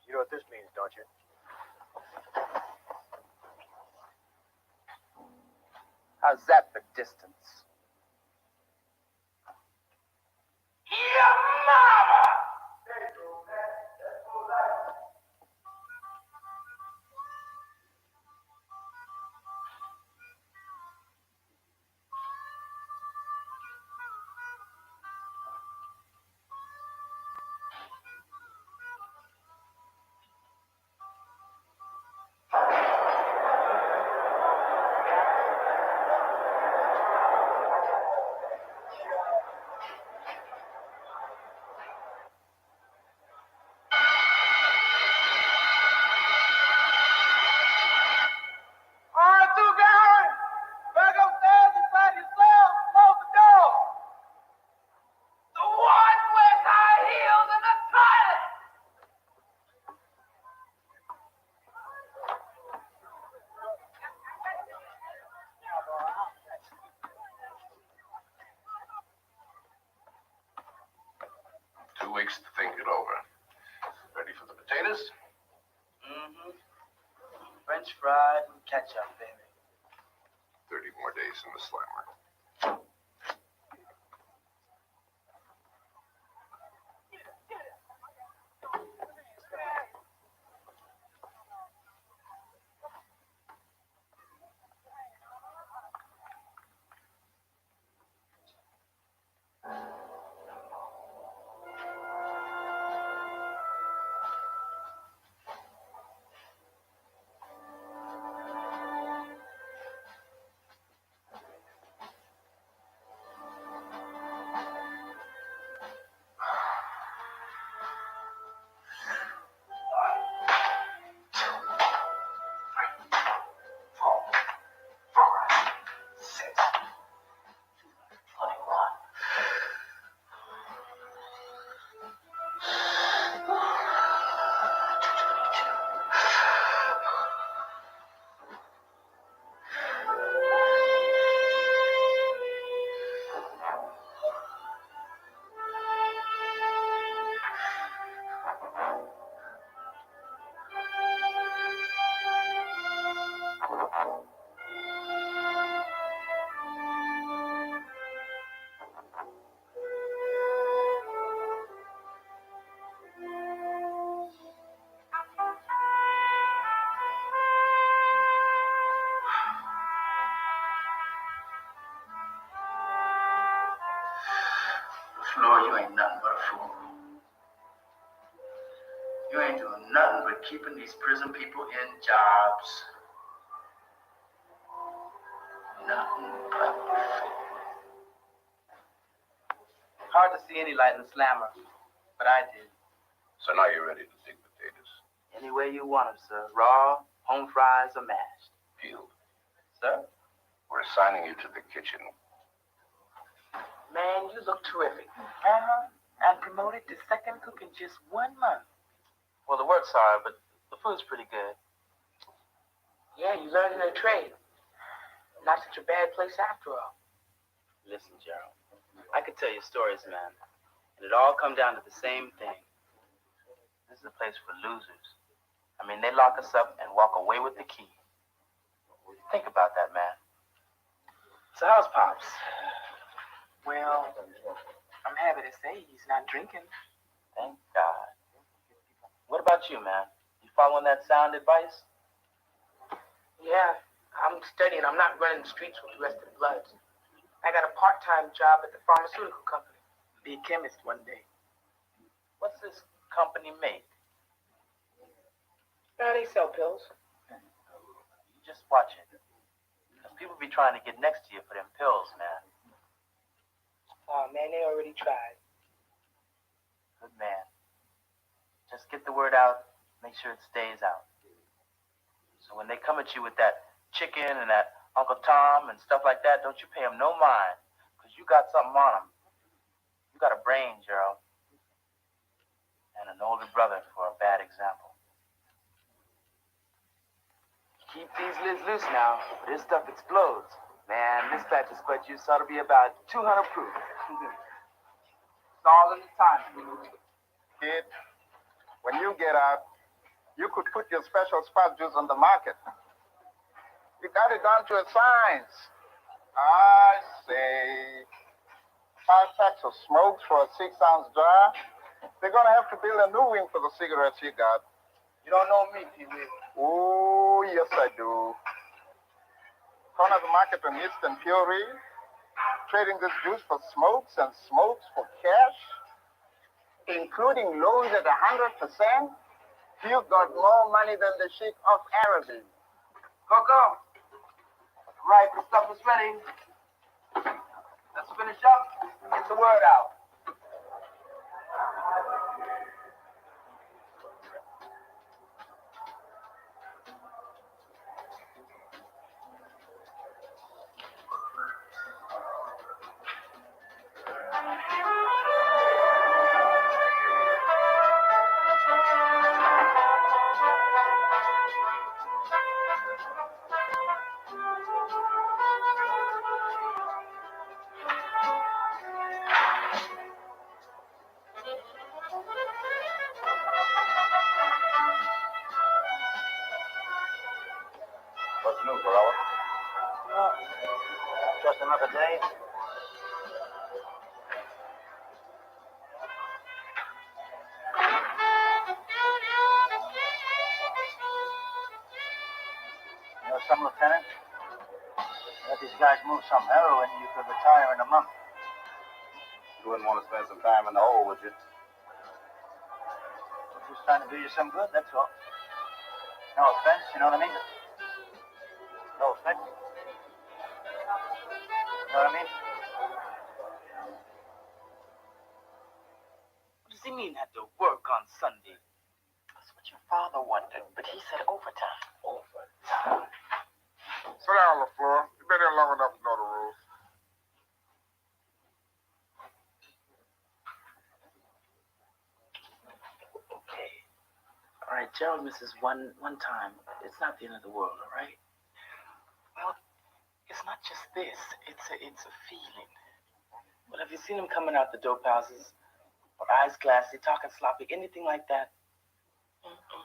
You know what this means, don't you? How's that for distance? Yeah, mama! 2 weeks to think it over. Ready for the potatoes? Mm-hmm. French fries and ketchup, baby. 30 more days in the slammer. Lord, you ain't nothing but a fool. You ain't doing nothing but keeping these prison people in jobs. Nothing but a fool. Hard to see any light in the slammer, but I did. So now you're ready to dig potatoes. Any way you want them, sir. Raw, home fries, or mashed. Peeled. Sir? We're assigning you to the kitchen. Man, you look terrific. Uh-huh. And promoted to second cook in just 1 month. Well, the work's hard, but the food's pretty good. Yeah, you learned a trade. Not such a bad place after all. Listen, Gerald, I could tell you stories, man, and it all come down to the same thing. This is a place for losers. I mean, they lock us up and walk away with the key. Think about that, man. So how's Pops? Well, I'm happy to say he's not drinking. Thank God. What about you, man? You following that sound advice? Yeah, I'm studying. I'm not running the streets with the rest of the bloods. I got a part-time job at the pharmaceutical company. Be a chemist one day. What's this company make? They sell pills. You just watch it. Because people be trying to get next to you for them pills, man. Oh, man, they already tried. Good man. Just get the word out. Make sure it stays out. So when they come at you with that chicken and that Uncle Tom and stuff like that, don't you pay them no mind. Because you got something on them. You got a brain, Gerald. And an older brother for a bad is loose now, but this stuff explodes. Man, this batch of sweat juice ought to be about 200 proof. It's all in the timing. Kid, when you get out, you could put your special spot juice on the market. You got it down to a science. I say, 5 packs of smokes for a 6-ounce jar. They're gonna have to build a new wing for the cigarettes you got. You don't know me, Pee-wee. Oh, yes, I do. Corner the market on Eastern Fury, trading this juice for smokes and smokes for cash, including loans at 100%. You've got more money than the Sheikh of Araby. Coco. Right, the stuff is ready. Let's finish up. Get the word out. What's new, Corella? Just another day. You know, some lieutenant, let these guys move some heroin, you could retire in a month. You wouldn't want to spend some time in the hole, would you? Just trying to do you some good, that's all. No offense, you know what I mean? No offense. You know what I mean? What does he mean had to work on Sunday? That's what your father wanted, but he said overtime. Sit down, LaFleur. You've been here long enough to know the rules. Okay. All right, Gerald misses one time. It's not the end of the world, all right? Well, it's not just this. It's a feeling. Well, have you seen him coming out the dope houses? Or eyes glassy, talking sloppy, anything like that? Mm-mm.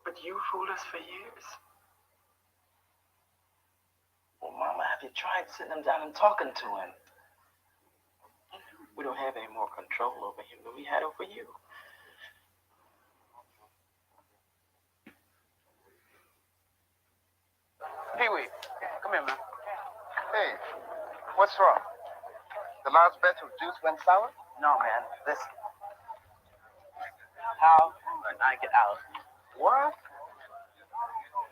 But you fooled us for years. Well, Mama, have you tried sitting him down and talking to him? We don't have any more control over him than we had over you. Pee-wee, come here, man. Hey, what's wrong? The last batch of juice went sour? No, man, listen. How can I get out? What?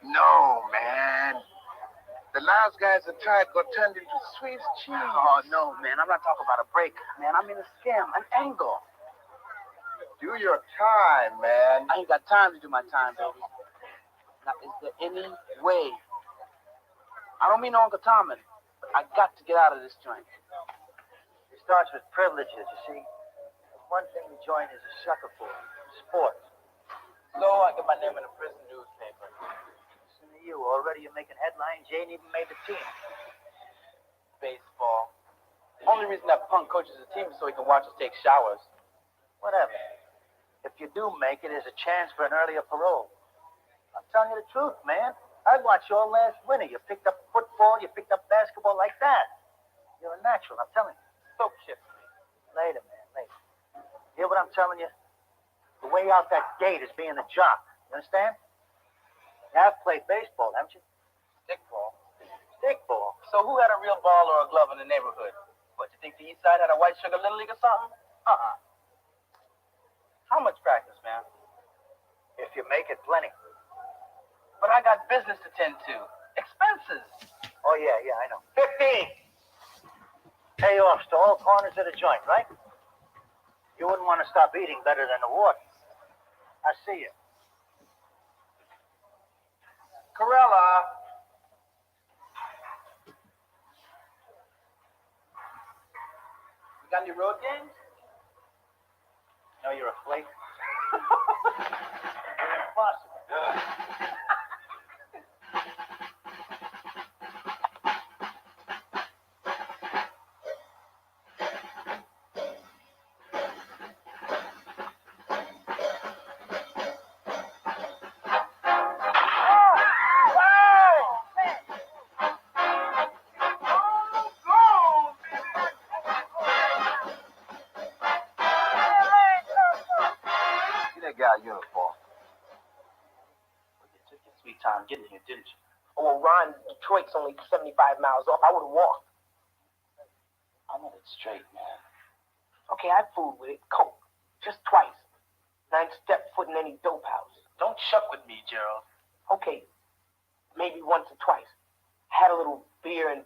No, man. The last guys that tried got turned into Swiss cheese. Oh, no, man, I'm not talking about a break. Man, I mean a scam, an angle. Do your time, man. I ain't got time to do my time, baby. Now, is there any way? I don't mean Uncle Tom, but I got to get out of this joint. It starts with privileges, you see. One thing the joint is a sucker for, sports. So I get my name in a prison newspaper. Listen to you, already you're making headlines. You ain't even made the team. Baseball. Only reason that punk coaches the team is so he can watch us take showers. Whatever. If you do make it, there's a chance for an earlier parole. I'm telling you the truth, man. I watched you all last winter. You picked up football, you picked up basketball like that. You're a natural, I'm telling you. Soap chips. Later, man, later. Hear what I'm telling you? The way out that gate is being a jock. You understand? You have played baseball, haven't you? Stickball. Stickball. So who had a real ball or a glove in the neighborhood? What, you think the East Side had a White Sugar Little League or something? How much practice, man? If you make it, plenty. But I got business to tend to. Expenses. Oh, yeah, I know. 15! Payoffs to all corners of the joint, right? You wouldn't want to stop eating better than the warden. I see you. Corella. You got any road games? No, you're a flake. You're impossible. our uniform. You took your sweet time getting here, didn't you? Oh, well, Ron, Detroit's only 75 miles off. I would have walked. I'm on it straight, man. Okay, I fooled with it. Coke. Just twice. And I ain't stepped foot in any dope house. Don't chuck with me, Gerald. Okay, maybe once or twice. I had a little beer and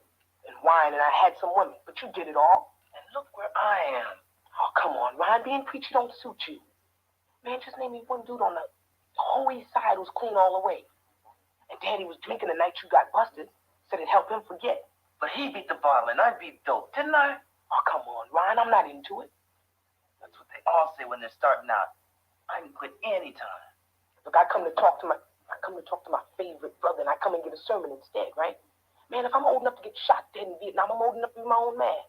wine, and I had some women. But you did it all. And look where I am. Oh, come on, Ron. Being preacher don't suit you. Man, just name me one dude on the whole east side who's clean all the way. And Daddy was drinking the night you got busted. Said it helped him forget. But he beat the bottle and I beat dope, didn't I? Oh, come on, Ron. I'm not into it. That's what they all say when they're starting out. I can quit anytime. Look, I come to talk to my favorite brother, and I come and get a sermon instead, right? Man, if I'm old enough to get shot dead in Vietnam, I'm old enough to be my own man.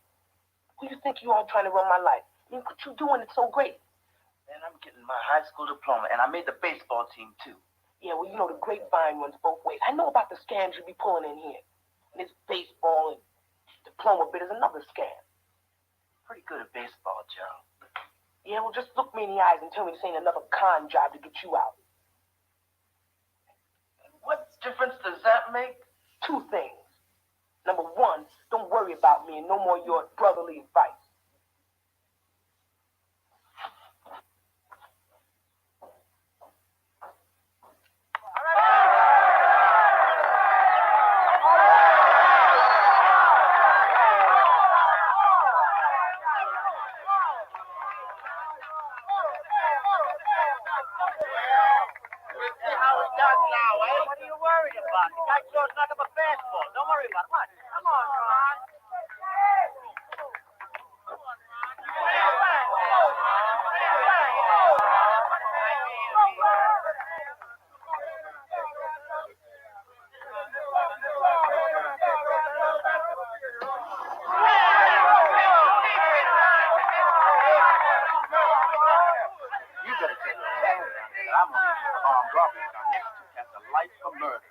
Who you think you are trying to run my life? I mean, what you doing? It's so great. Man, I'm getting my high school diploma, and I made the baseball team, too. Yeah, well, you know, the grapevine runs both ways. I know about the scams you be pulling in here. And this baseball and diploma bit is another scam. Pretty good at baseball, Gerald. Yeah, well, just look me in the eyes and tell me this ain't another con job to get you out. What difference does that make? Two things. Number one, don't worry about me and no more your brotherly advice. What are you worried about? The guy throws nothing but fastball. Don't worry about it. What? Come on, Ron. You better take your hands down there. I'm gonna get your arm dropping. Our next two cats are life for murder.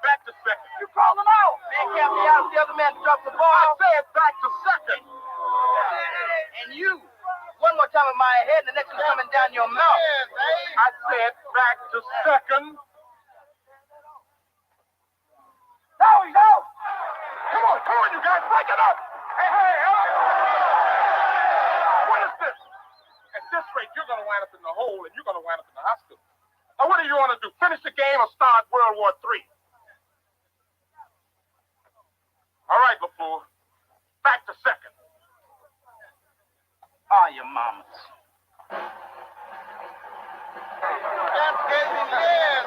Back to second. You called him out. Man can't be out. The other man dropped the ball. I said back to second. And you. One more time in my head, and the next one's coming down your mouth. I said back to second. Now he's out. Come on, you guys, break it up. Hey. What is this? At this rate, you're going to wind up in the hole, and you're going to wind up in the hospital. Now, what do you want to do? Finish the game or start World War III? All right, LaFleur. Back to second. Oh, your mamas. Just gave him years,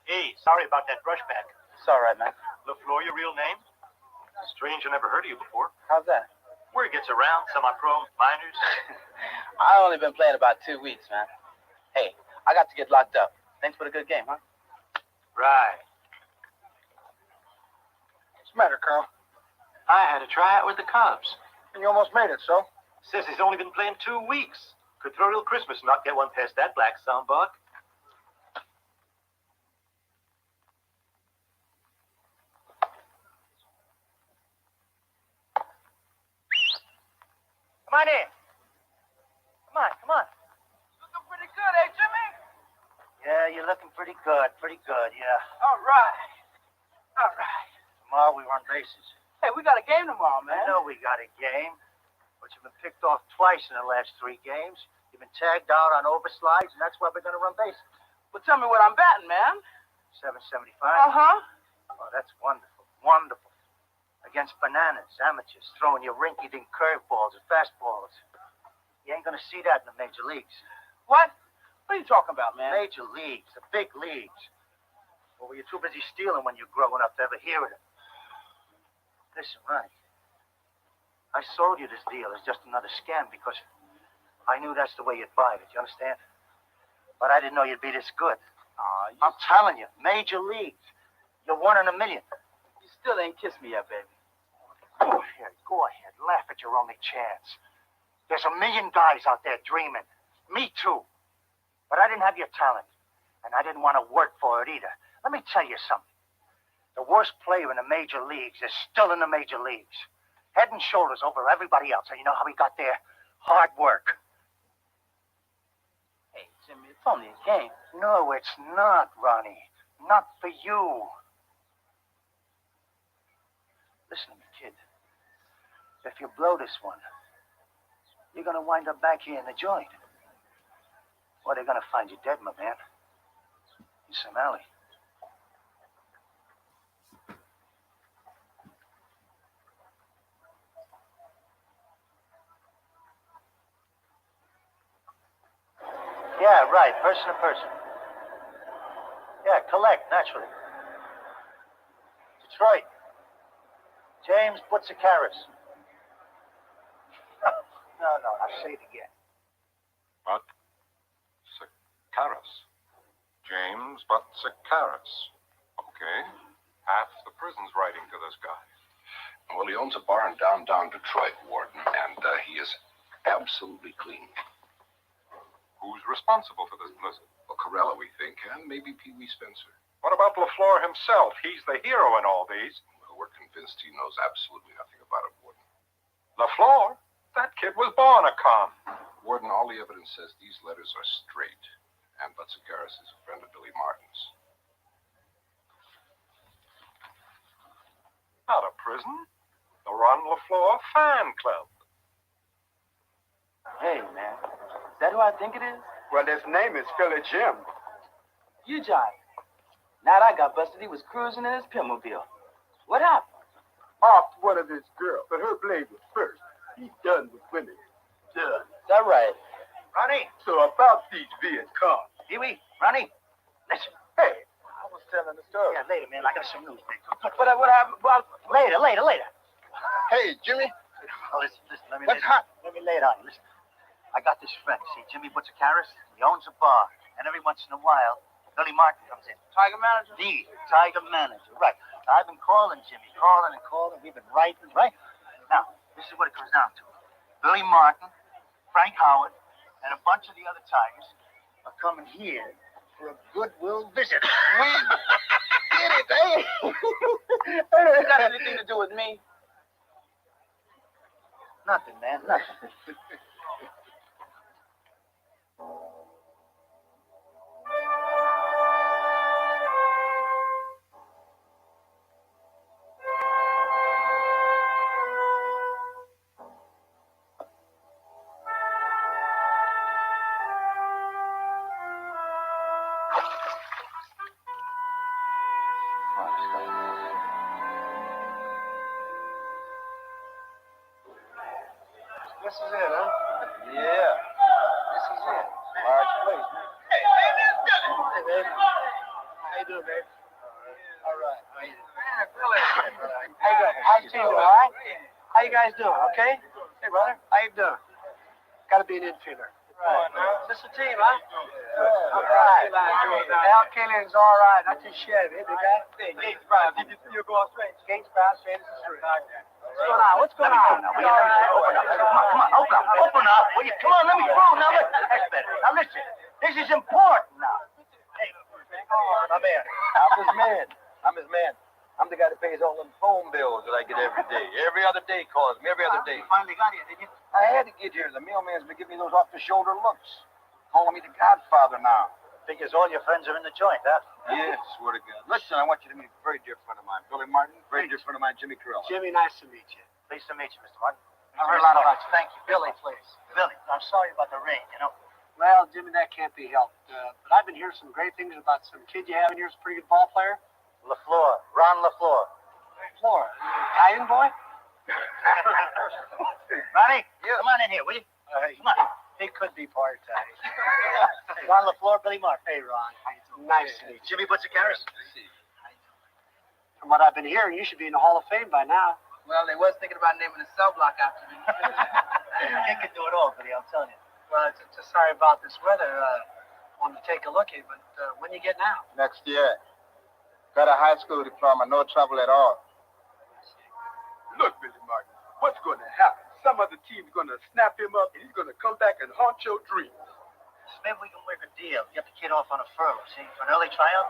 Hey, sorry about that brushback. It's all right, man. LaFleur, your real name? Strange, I never heard of you before. How's that? Word gets around, semi-pro, minors. I only been playing about 2 weeks, man. Hey, I got to get locked up. Thanks for the good game, huh? Right. What's the matter, Carl? I had a tryout with the Cubs. And you almost made it, so? Says he's only been playing 2 weeks. Could throw till Christmas and not get one past that black sunbug. Come Come on in. Come on. Looking pretty good, eh, Jimmy? Yeah, you're looking pretty good, yeah. All right. Tomorrow we run bases. Hey, we got a game tomorrow, man. I know we got a game, but you've been picked off twice in the last 3 games. You've been tagged out on overslides, and that's why we're going to run bases. Well, tell me what I'm batting, man. 775. Uh-huh. Oh, that's wonderful. Against bananas, amateurs, throwing your rinky-dink curveballs and fastballs. You ain't going to see that in the major leagues. What? What are you talking about, man? Major leagues, the big leagues. Or were you too busy stealing when you were growing up to ever hear of it? Listen, Ronnie. I sold you this deal as just another scam because I knew that's the way you'd buy it. You understand? But I didn't know you'd be this good. I'm telling you, major leagues. You're 1 in a million. You still ain't kissed me yet, baby. Go ahead. Laugh at your only chance. There's a million guys out there dreaming. Me too. But I didn't have your talent. And I didn't want to work for it either. Let me tell you something. The worst player in the major leagues is still in the major leagues. Head and shoulders over everybody else. And you know how he got there? Hard work. Hey, Jimmy, it's only a game. No, it's not, Ronnie. Not for you. Listen to me, kid. If you blow this one, you're going to wind up back here in the joint. Or they're going to find you dead, my man. In some alley. Yeah, right. Person to person. Yeah, collect, naturally. Detroit. James Buttsikaris. No, I'll say it again. Buttsikaris. James Buttsikaris. Okay. Half the prison's writing to this guy. Well, he owns a bar in downtown Detroit, Warden, and he is absolutely clean. Who's responsible for this blizzard? Well, Corella, we think, and maybe Pee Wee Spencer. What about LaFleur himself? He's the hero in all these. Well, we're convinced he knows absolutely nothing about it, Warden. LaFleur? That kid was born a con. Warden, all the evidence says these letters are straight, and Buttsikaris is a friend of Billy Martin's. Out of prison? The Ron LaFleur fan club. Hey, man. Is that who I think it is? Well, his name is Philly Jim. You jive. Now that I got busted, he was cruising in his Pimobile. What happened? Off one of his girls, but her blade was first. He's done with women. Done. Is that right? Ronnie. So about these Viet cons. Pee-wee. Ronnie. Listen. Hey, I was telling the story. Yeah, later, man. I got some news. But what happened? Well, Later. Hey, Jimmy. Oh, listen. Let me What's lay it- Let me lay it on you. Listen. I got this friend, see, Jimmy Buttsikaris. He owns a bar, and every once in a while, Billy Martin comes in. Tiger manager? The Tiger manager, right. I've been calling Jimmy, calling. We've been writing, right? Now, this is what it comes down to. Billy Martin, Frank Howard, and a bunch of the other Tigers are coming here for a goodwill visit. We did it, eh? It got anything to do with me? Nothing, man, nothing. This is it, huh? Yeah. This is it. Large place. Hey, baby. How you doing, baby? All right. How you doing? Hey, good. How you doing, all right? How you guys doing, okay? Hey, brother. How you doing? Gotta be an infielder. Right. This a team, huh? All right. Al Killian's all right. Not too shabby, big guy. Hey, Gates Brown. Did you still go straight? Gates Brown, straight as a string. What's going on? What's going on? Open up. Will you? Come on, let me through now. That's better. Now listen, this is important now. Hey, My man. I'm his man. I'm the guy that pays all them phone bills that I get every day. Every other day calls me, every other day. You finally got here, didn't you? I had to get here. The mailman's been giving me those off-the-shoulder looks. Calling me the Godfather now. Figures all your friends are in the joint, huh? Yeah, swear to God. Listen, I want you to meet a very dear friend of mine, Billy Martin. Very dear friend of mine, Jimmy Carell. Jimmy, nice to meet you. Pleased to meet you, Mr. Martin. I've heard a lot about you. Thank you. Billy, please. Billy, I'm sorry about the rain, you know. Well, Jimmy, that can't be helped. But I've been hearing some great things about some kid you have in here who's a pretty good ball player. LaFleur, Ron LaFleur. Flora, Italian boy? Ronnie, come on in here, will you? Come on. He could be part-time. Ron LaFleur, Billy Martin. Hey, Ron. Nice to meet you. Jimmy Butcher-Garris. From what I've been hearing, you should be in the Hall of Fame by now. Well, they was thinking about naming a cell block after me. He can do it all, Billy, I'm telling you. Well, just sorry about this weather. Wanted to take a look at it, but when you getting out? Next year. Got a high school diploma, no trouble at all. Look, Billy Martin, what's going to happen? Some other team's going to snap him up, and he's going to come back and haunt your dreams. So maybe we can work a deal. Get the kid off on a furlough, see, for an early tryout.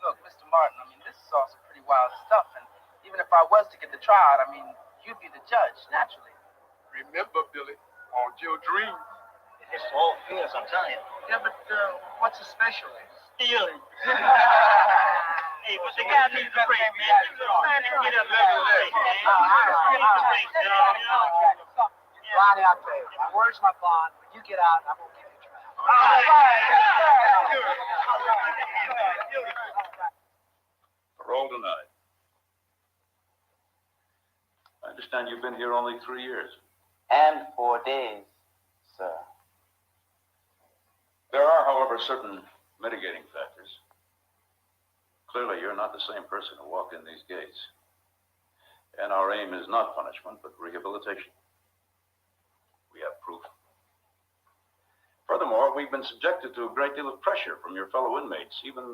Look, Mr. Martin, I mean, this is all some pretty wild stuff, and even if I was to get the tryout, I mean, you'd be the judge, naturally. Remember, Billy, haunt your dreams. It's all fears, I'm telling you. Yeah, but what's so special? Stealing. Hey, but the guy needs a break, man. Get up there. Ronnie, I'll tell you. My word's my bond. When you get out, I'm going to give you a try. Parole denied. I understand you've been here only 3 years. And 4 days, sir. There are, however, certain mitigating factors. Clearly, you're not the same person who walked in these gates. And our aim is not punishment, but rehabilitation. We have proof. Furthermore, we've been subjected to a great deal of pressure from your fellow inmates, even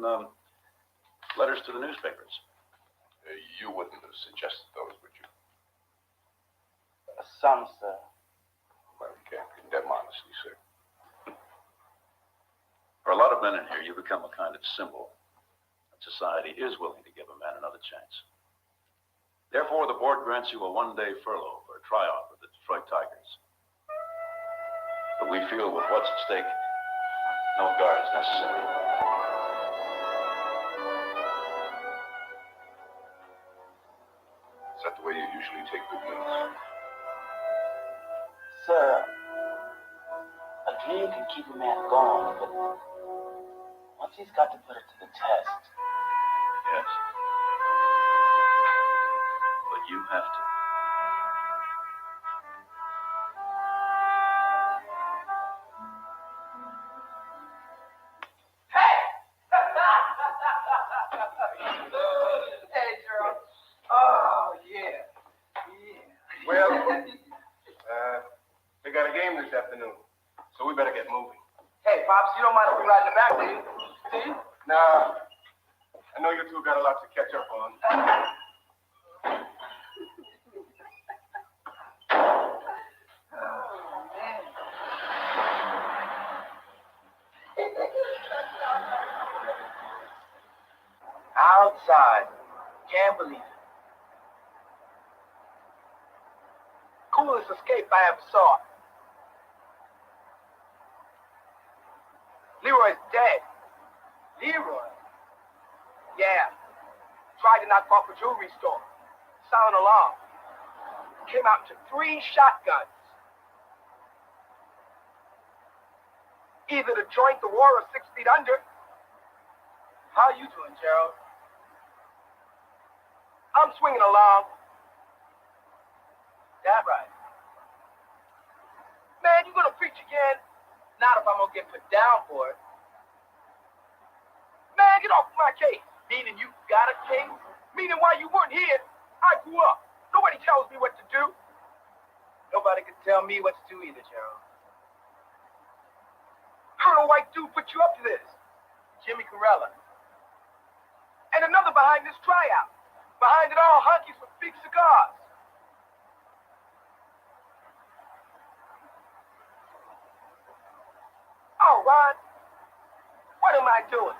letters to the newspapers. You wouldn't have suggested those, would you? Some, sir. Well, you can't condemn honesty, sir. For a lot of men in here, you become a kind of symbol. And society is willing to give a man another chance. Therefore, the board grants you a one-day furlough for a tryout with the Detroit Tigers. But we feel with what's at stake, no guard is necessary. Is that the way you usually take good news? Sir, a dream can keep a man going, but once he's got to put it to the test. Yes. But you have to. Hey, Gerald. Oh, yeah. Well, they got a game this afternoon, so we better get moving. Hey, Pops, you don't mind if we ride in the back, do you? Do you? Nah, I know you two got a lot to catch up on. Outside. Can't believe it. Coolest escape I ever saw. Leroy's dead. Leroy? Yeah. Tried to knock off a jewelry store. Sound alarm. Came out to 3 shotguns. Either to join the war or 6 feet under. How you doing, Gerald? I'm swinging along. That right. Man, you gonna preach again? Not if I'm gonna get put down for it. Man, get off my case. Meaning you got a case? Meaning while you weren't here, I grew up. Nobody tells me what to do. Nobody can tell me what to do either, Gerald. Heard a white dude put you up to this. Jimmy Carella. And another behind this tryout. Behind it all, hunkies with big cigars. Oh, Ron, what am I doing?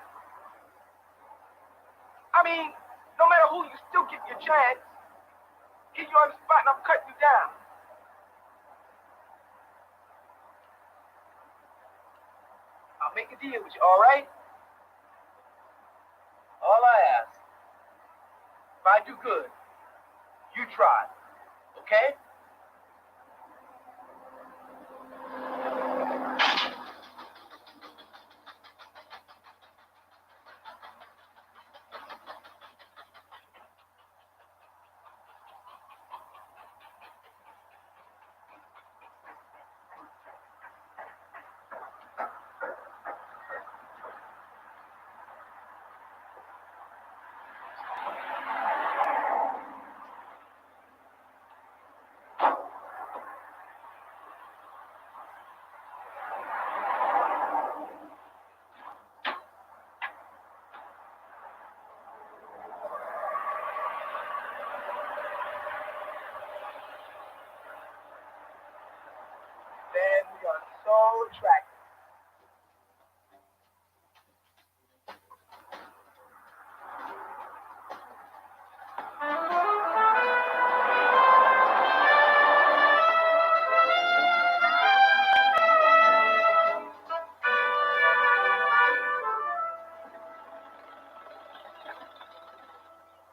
I mean, no matter fool, you still get your chance. Get you on the spot and I'm cutting you down. I'll make a deal with you, all right? All I ask, if I do good, you try, okay? Man, we are so attractive.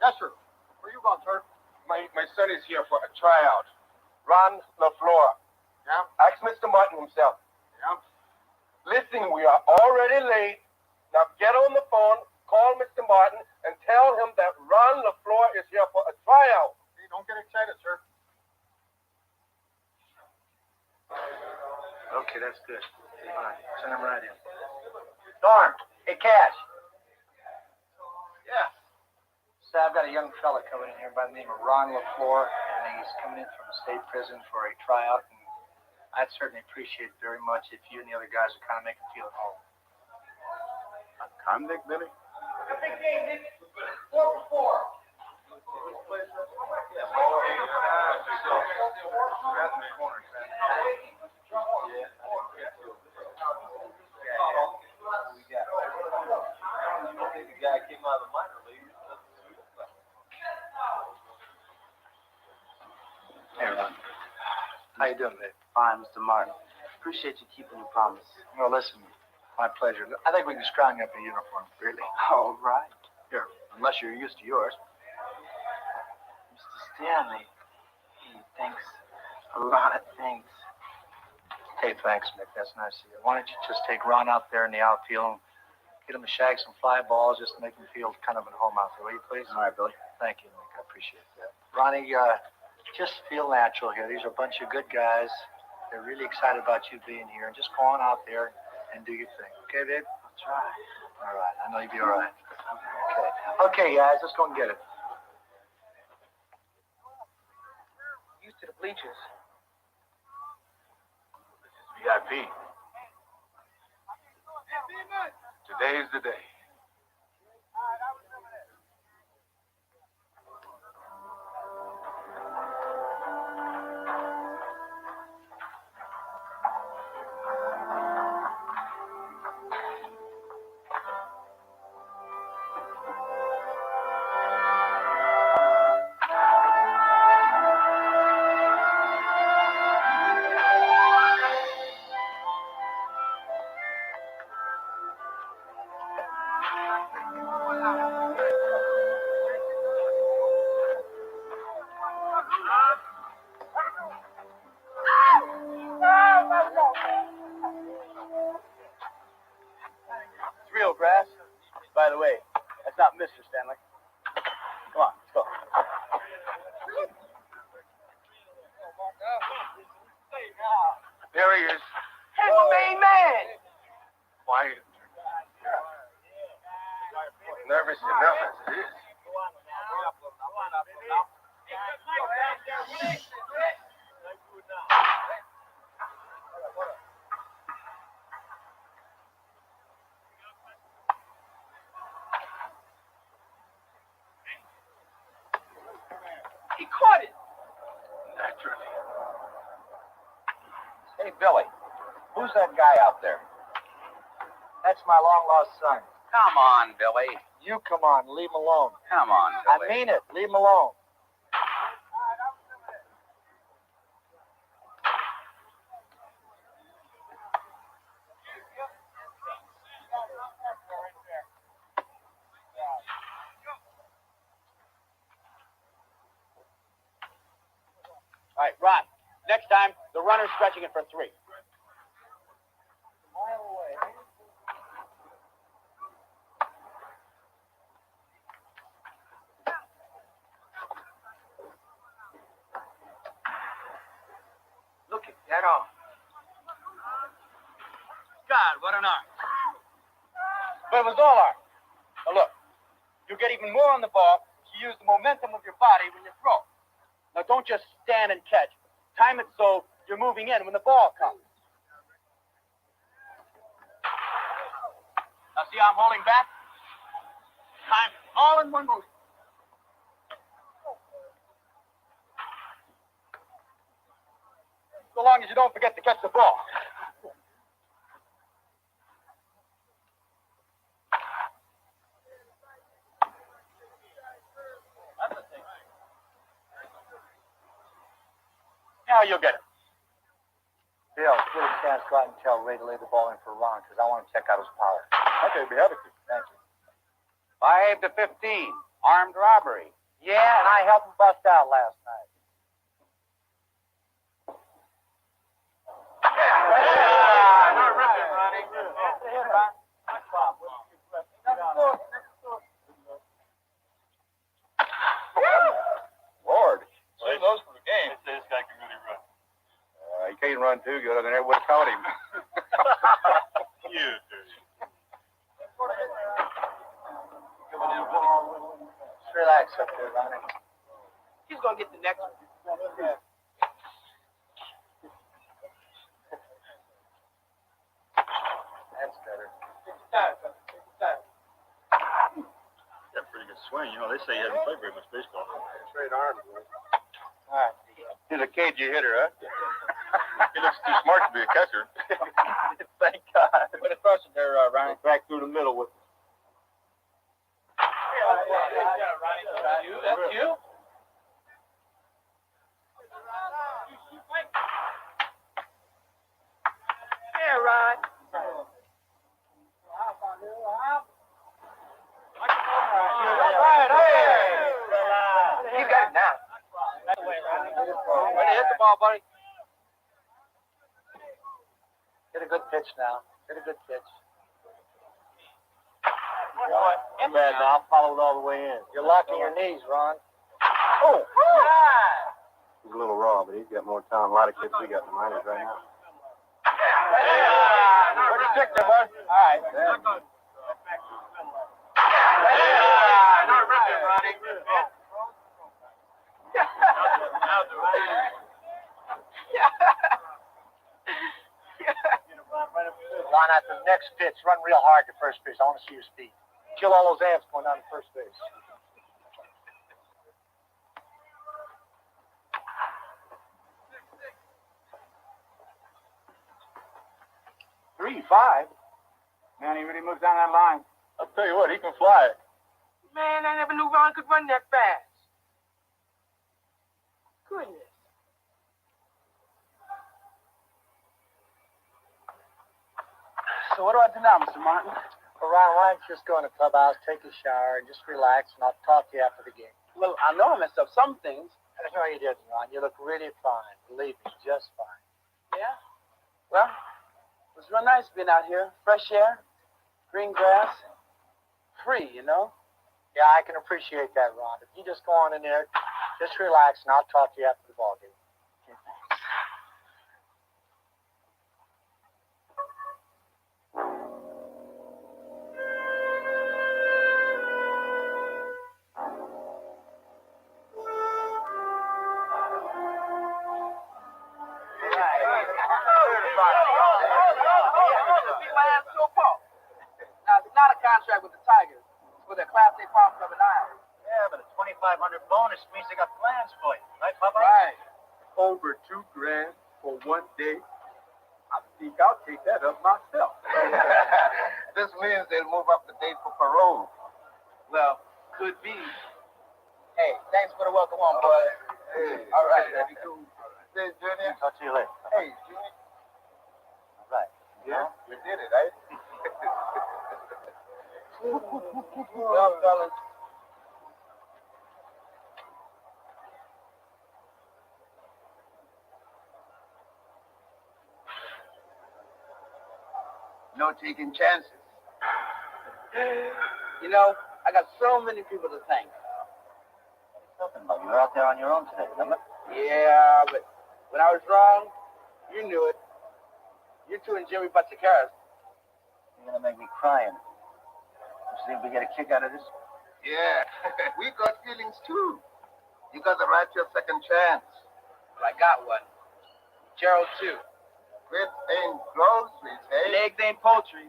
Yes, sir. Where you going, sir? My son is here for a tryout. Ron LaFleur. Yeah? Ask Mr. Martin himself. Yeah? Listen, we are already late. Now get on the phone, call Mr. Martin, and tell him that Ron LaFleur is here for a tryout. Hey, don't get excited, sir. Okay, that's good. All right, send him right in. Norm. Hey, Cash. Yeah. So I've got a young fella coming in here by the name of Ron LaFleur, and he's coming in from state prison for a tryout, and I'd certainly appreciate it very much if you and the other guys would kind of make him feel at home. A convict, Billy? Big game, Nick. 4 for 4. Hey, Ron. How you doing, babe? Fine, Mr. Martin. Appreciate you keeping your promise. Well, listen, my pleasure. I think we can scrounge up a uniform, really. All right. Here, unless you're used to yours. Mr. Stanley, he thinks a lot of things. Hey, thanks, Nick. That's nice of you. Why don't you just take Ron out there in the outfield and get him to shag some fly balls just to make him feel kind of at home out there, will you, please? All right, Billy. Thank you, Nick. I appreciate that. Ronnie, just feel natural here. These are a bunch of good guys. They're really excited about you being here. And just go on out there and do your thing. Okay, babe? I'll try. All right. I know you'll be all right. Okay. Okay, guys. Let's go and get it. Used to the bleachers. VIP. Today's the day. It's real, Brass. By the way, that's not Mr. Stanley. Come on, let's go. There he is. Hey, my main man! Quiet. Nervous enough as it is. He caught it. Naturally. Hey, Billy. Who's that guy out there? That's my long-lost son. Come on, Billy. You come on, leave him alone. Come on, I Billy. mean it. Leave him alone. All right, Ron. Next time, the runner's stretching it for 3. Look at that arm. God, what an arm. But it was all art. Now look, you get even more on the ball if you use the momentum of your body when you throw. Now don't just stand and catch. Time it so you're moving in when the ball comes. Now see how I'm holding back? Time all in one motion. So long as you don't forget to catch the ball. Now you'll get it. Bill, give it a chance. Go out and tell Ray to lay the ball in for Ron, because I want to check out his power. Okay, be happy to. Thank you. 5 to 15. Armed robbery. Yeah, and I helped him bust out last night. Lord, save those for the game. This guy can really run. He can't run too good, and they would have caught him. You. Just relax up there, Ronnie. He's going to get the next one. That's better. Got a pretty good swing. You know, they say he hasn't played very much baseball. Straight arm. All right. He's a cagey hitter, huh? He looks too smart to be a catcher. Thank God. Put a thrust in there, Ronnie. Back through the middle with That's you. Yeah, Ron. He's got it now. Way to hit the ball, buddy. Get a good pitch now. Get a good pitch. Too bad now. I'll follow it all the way in. You're locking your knees, Ron. Oh! He's a little raw, but he's got more talent. A lot of kids we got in the minors right now. Pretty thick there, bud. All right. Ron, at the next pitch, run real hard to first base. I want to see your speed. Kill all those ants going down to first base. Three, 5. Man, he really moves down that line. I'll tell you what, he can fly it. Man, I never knew Ron could run that fast. Goodness. So what do I do now, Mr. Martin? Well, Ron, why don't you just go in the clubhouse, take a shower, and just relax, and I'll talk to you after the game. Well, I know I messed up some things. No, you didn't, Ron. You look really fine. Believe me, just fine. Yeah. Well, it was real nice being out here. Fresh air, green grass, free, you know? Yeah, I can appreciate that, Ron. If you just go on in there, just relax, and I'll talk to you after the ball game. Okay, thanks. Now, it's not a contract with the Tigers. It's with a Class A farm club in Iowa. Yeah, but a $2,500 bonus means they got plans for you. Right, Papa? Right. Over $2,000 for 1 day. I think I'll take that up myself. This means they'll move up the date for parole. Well, could be. Hey, thanks for the welcome home, boys. Hey. All right, that'd be cool. Say, Junior. Talk to you later. Hey, Junior. All right. Yeah, you did it, right? Well, fellas. No taking chances. You know, I got so many people to thank. Talking about you were out there on your own today, remember? Yeah, but when I was wrong, you knew it. You two and Jimmy Butchikaris. You're gonna make me cry. You think we get a kick out of this? Yeah, we got feelings too. You got the right to a second chance. Well, I got one. Gerald, too. Grits ain't groceries, hey? Legs ain't poultry.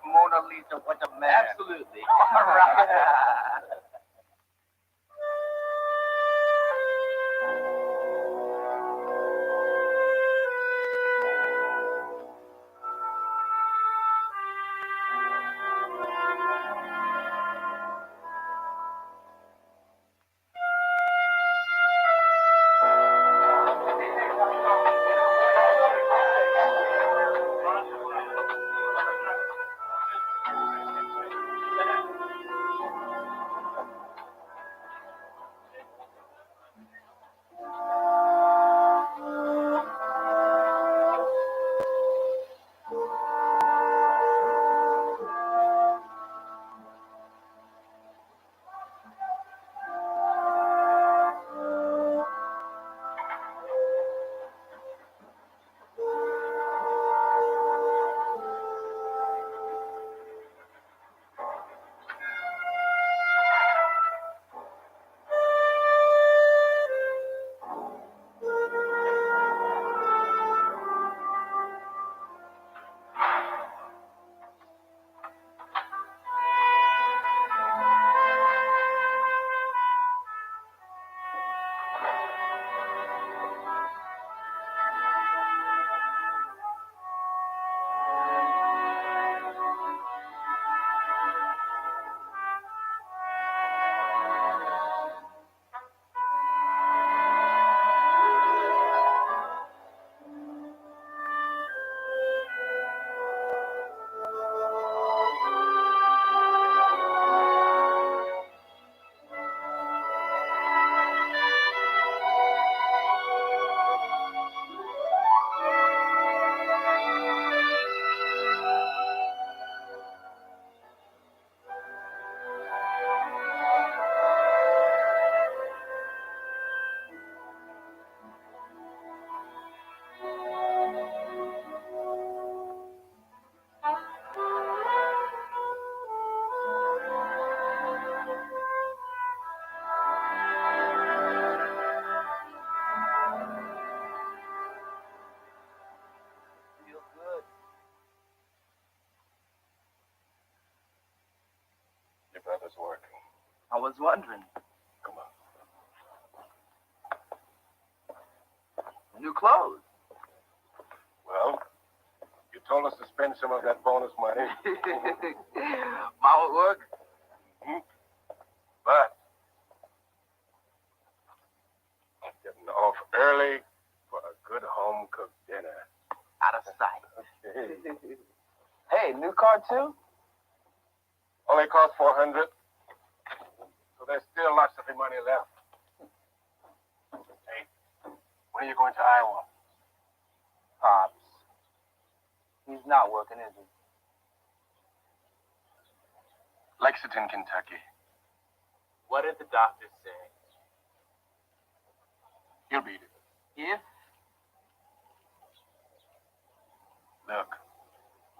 Mona Lisa, what a man. Absolutely. All right. Your brother's working. I was wondering. Come on. New clothes. Well, you told us to spend some of that bonus money. Mama work. But I'm getting off early for a good home-cooked dinner. Out of sight. Okay. Hey, new car too? Only cost $400. So there's still lots of the money left. Hey, when are you going to Iowa? Pops. He's not working, is he? Lexington, Kentucky. What did the doctor say? He'll beat it. If? Look,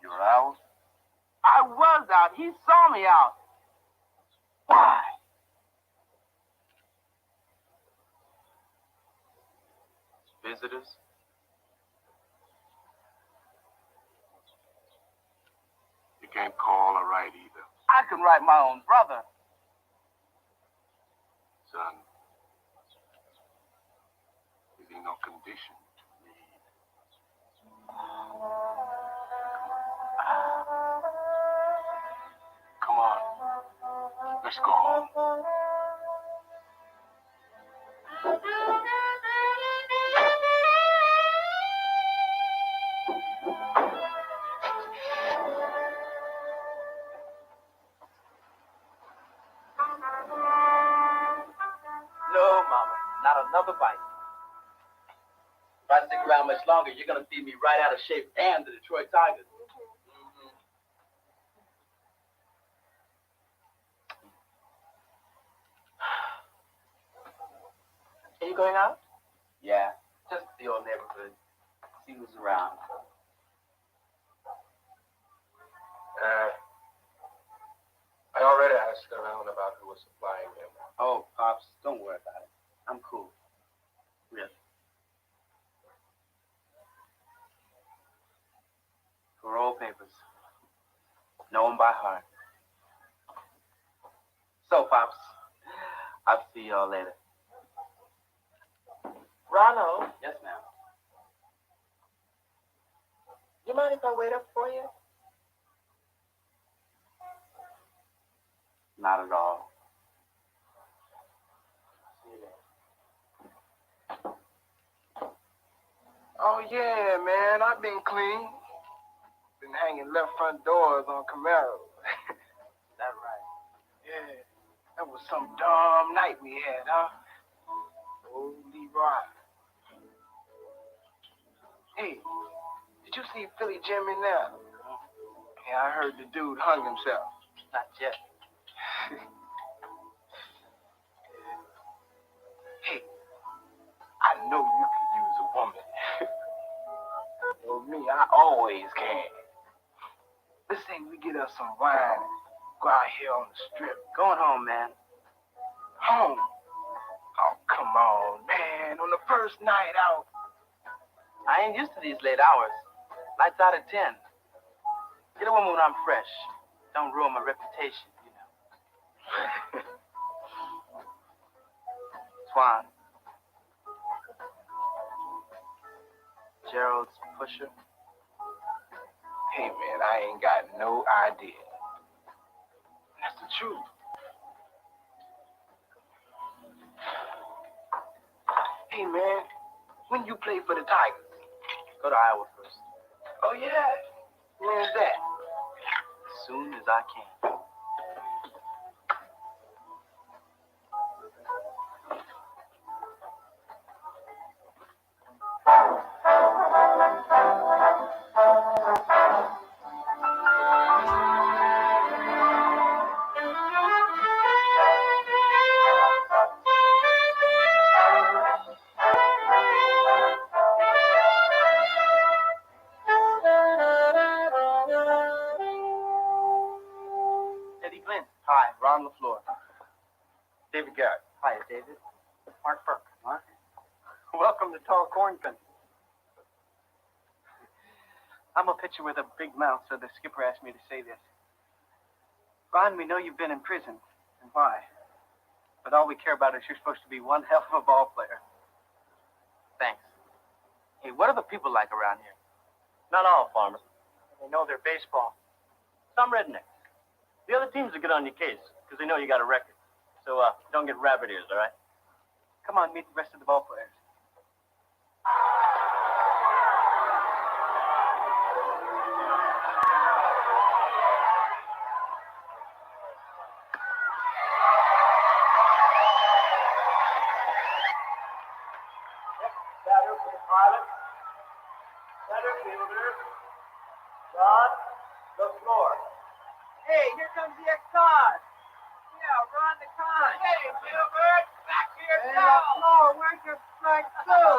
you're out. I was out. He saw me out. Why? Visitors? You can't call or write either. I can write my own brother. Son, he's in no condition to read. Come on. Let's go home. No, Mama, not another bite. If I stick around much longer, you're gonna feed me right out of shape and the Detroit Tigers. Are you going out? Yeah, just the old neighborhood. See who's around. I already asked around about who was supplying him. Oh, Pops, don't worry about it. I'm cool. Really. Parole papers. Know them by heart. So, Pops, I'll see y'all later. Ronald, Yes, ma'am. you mind if I wait up for you? Not at all. Oh, yeah, man. I've been clean. Been hanging left front doors on Camaros. That right. Yeah, that was some dumb night we had, huh? Old Leroy. Hey, did you see Philly Jim in there? Yeah, I heard the dude hung himself. Not yet. Hey, I know you could use a woman. Well, me, I always can. Let's say we get us some wine and go out here on the strip. Going home, man. Home? Oh, come on, man. On the first night out. I ain't used to these late hours. Lights out at 10. Get a woman when I'm fresh. Don't ruin my reputation, you know. Swan. Gerald's pusher. Hey, man, I ain't got no idea. That's the truth. Hey, man, when you play for the Tigers? Go to Iowa first. Oh, yeah? When's that? As soon as I can. Eddie Glenn. Hi, Ron LaFleur. David Garrett. Hi, David. Mark Burke. Mark? Welcome to Tall Corn Country. I'm a pitcher with a big mouth, so the skipper asked me to say this. Ron, we know you've been in prison, and why? But all we care about is you're supposed to be one hell of a ball player. Thanks. Hey, what are the people like around here? Not all farmers. They know their baseball. Some rednecks. The other teams will get on your case, because they know you got a record. So, don't get rabbit ears, all right? Come on, meet the rest of the ball players. Batter for the Pilots. Center fielder, Ron LaFleur. Hey, here comes the ex-con. Yeah, Ron the Con. Hey, Gilbert, back to your cell. LaFleur, where's your strike two?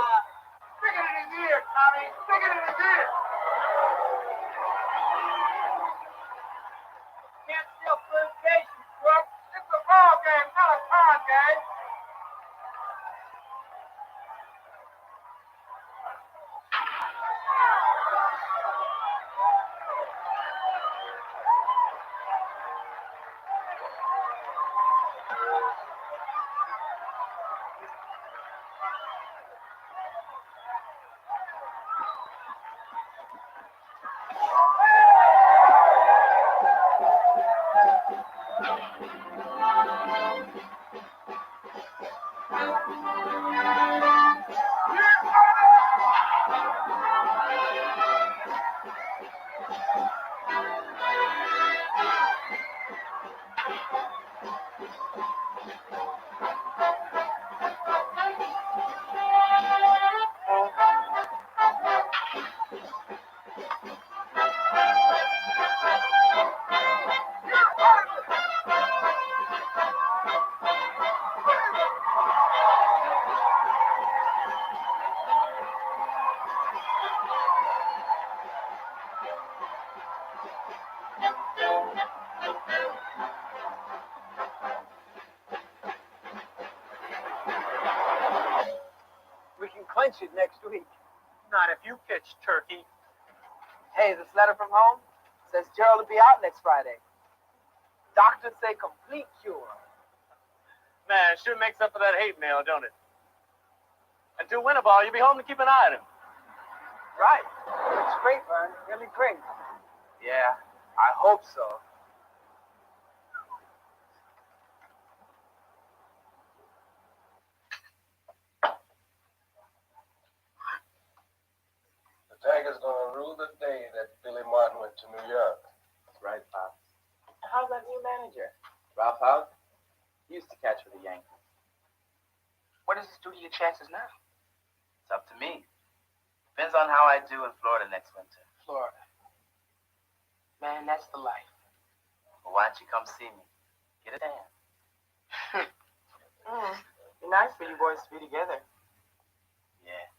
Stick it in his ear, Tommy. Stick it in his ear. Can't steal first base, you crook. It's a ball game, not a con game. pitch it next week. Not if you pitch, turkey. Hey, this letter from home says Gerald will be out next Friday. Doctors say complete cure. Man, sure makes up for that hate mail, don't it? Until winter ball, you'll be home to keep an eye on him. Right. Looks great, man. Really great. Yeah, I hope so. The Tigers gonna rue the day that Billy Martin went to New York. That's right, Pops. How's that new manager? Ralph House? He used to catch for the Yankees. What does this do to your chances now? It's up to me. Depends on how I do in Florida next winter. Florida. Man, that's the life. Well, why don't you come see me? Get a tan. Be nice for you boys to be together. Yeah.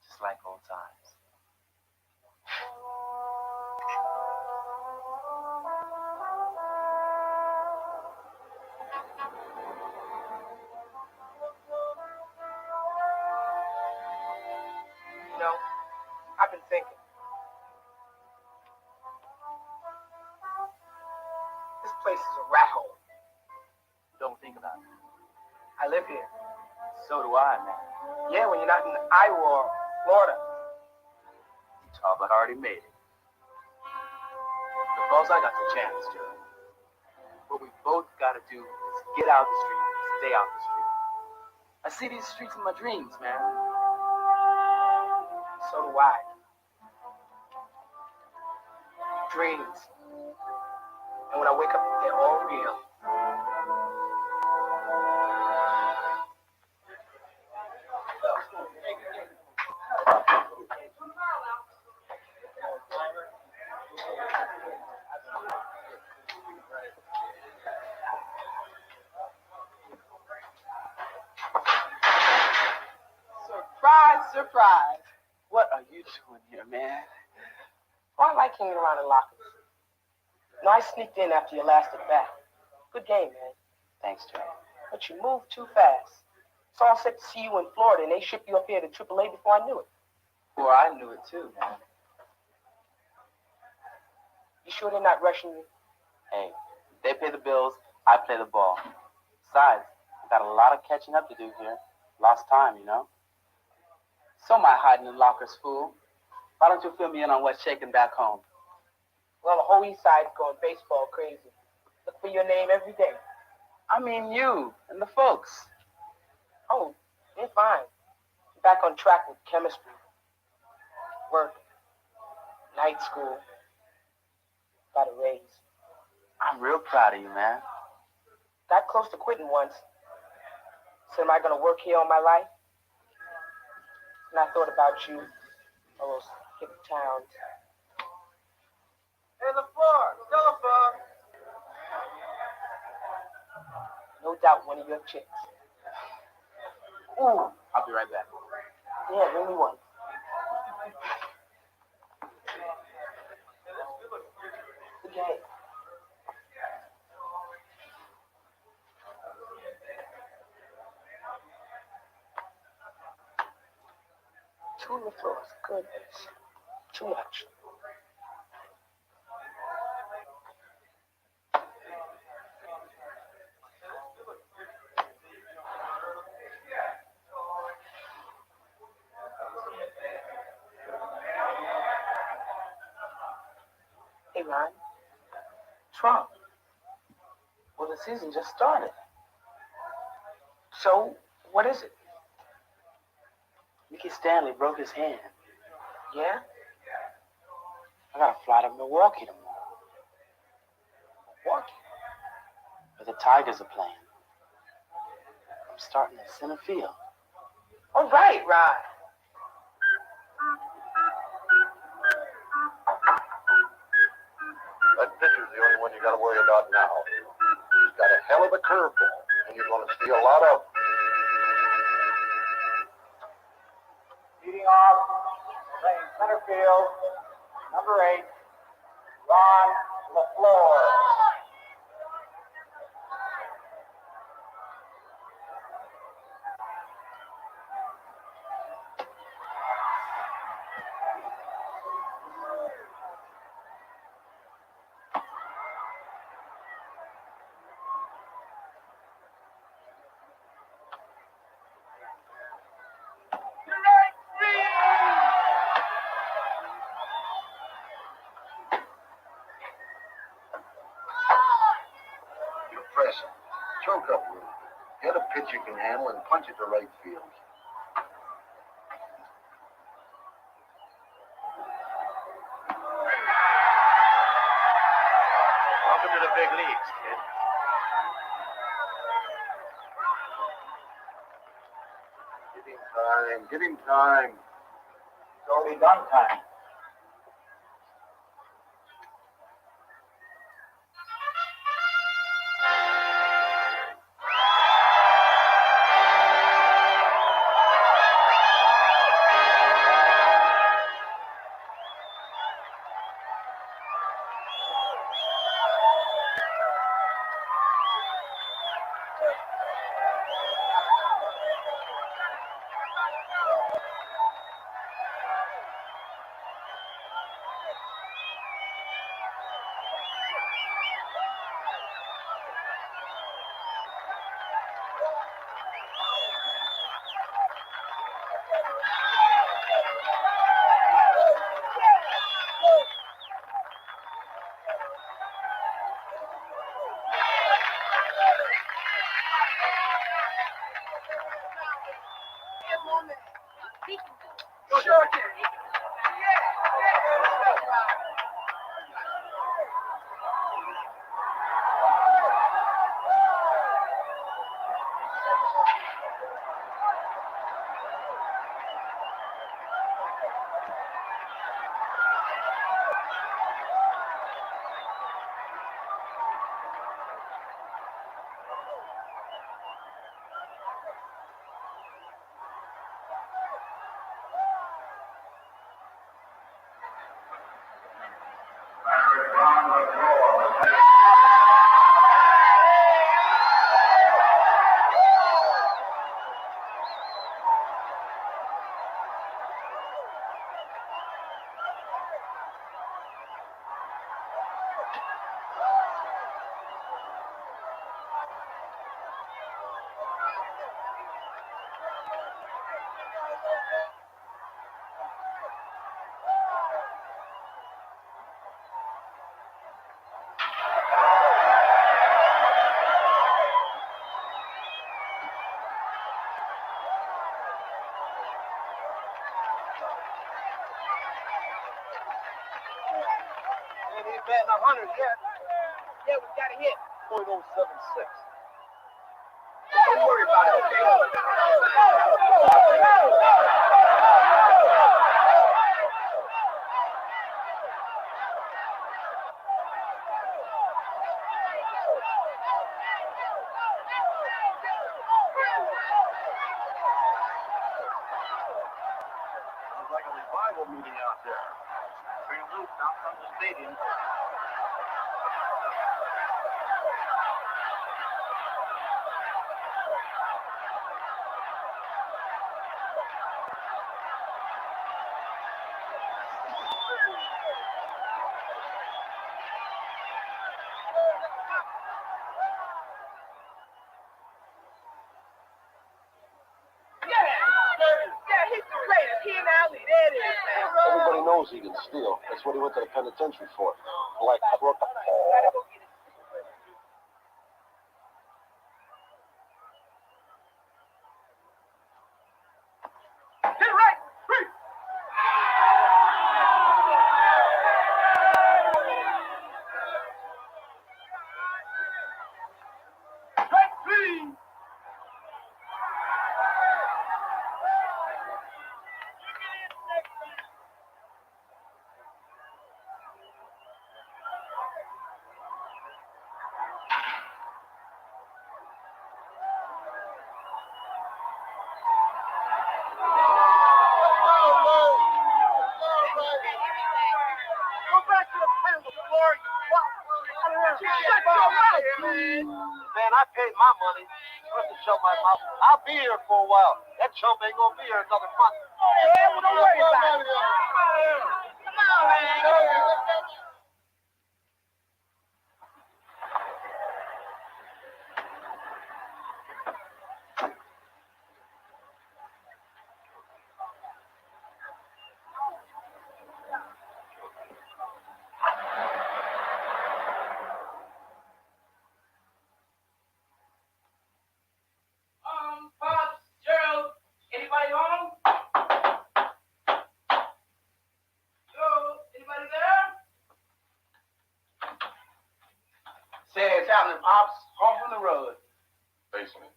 Just like old times. You know, I've been thinking. This place is a rat hole. Don't think about it. I live here. So do I, man. Yeah, when you're not in Iowa or Florida. You talk like I already made it. Suppose I got the chance, Joe. What we both got to do is get out the street and stay out the street. I see these streets in my dreams, man. So do I. Dreams. And when I wake up, they're all real. Surprise, surprise. What are you doing here, man? Well, I like hanging around the lockers. No, I sneaked in after your last at bat. Good game, man. Thanks, Joe. But you moved too fast. It's all set to see you in Florida, and they shipped you up here to AAA before I knew it. Well, I knew it too, man. You sure they're not rushing you? Hey, they pay the bills, I play the ball. Besides, I got a lot of catching up to do here. Lost time, you know? So am I hiding in lockers, fool. Why don't you fill me in on what's shaking back home? Well, the whole East Side's going baseball crazy. Look for your name every day. I mean you and the folks. Oh, they're fine. Back on track with chemistry. Work. Night school. Got a raise. I'm real proud of you, man. Got close to quitting once. Said, am I going to work here all my life? And I thought about you. All those hip towns. Hey, the floor, telephone. No doubt one of your chicks. Ooh, I'll be right back. Yeah, bring me one. Good game. Two on the floors. Goodness. Too much. Hey, Ron. Trump. Well, the season just started. So, what is it? Mickey Stanley broke his hand. Yeah? I gotta fly to Milwaukee tomorrow. Milwaukee? Where the Tigers are playing. I'm starting at center field. All right, Ron. That pitcher's the only one you got to worry about now. He's got a hell of a curveball, and you're going to see a lot of. Leading off, playing center field, number 8, Ron LaFleur. Listen, choke up a little. Get a pitch you can handle and punch it to right field. Welcome to the big leagues, kid. Give him time. Give him time. It's already done time. Ain't batting 100 yet. Yeah, we got a hit. .076. Don't worry about it, okay? Sounds like a revival meeting out there. Pretty loose down from the stadium. Yeah, he's the greatest. He and Ali, there it is, man. Everybody knows he can steal. That's what he went to the penitentiary for. Like crook. Hit right. Free. Strike three. Go back to the pen, LaFleur. Shut your mouth, man. Man, I paid my money. You have to shut my mouth. I'll be here for a while. That chump ain't gonna be here another month. Yeah, well, don't worry about it. Come on, man. morning, Pops. Home from the road. Basement.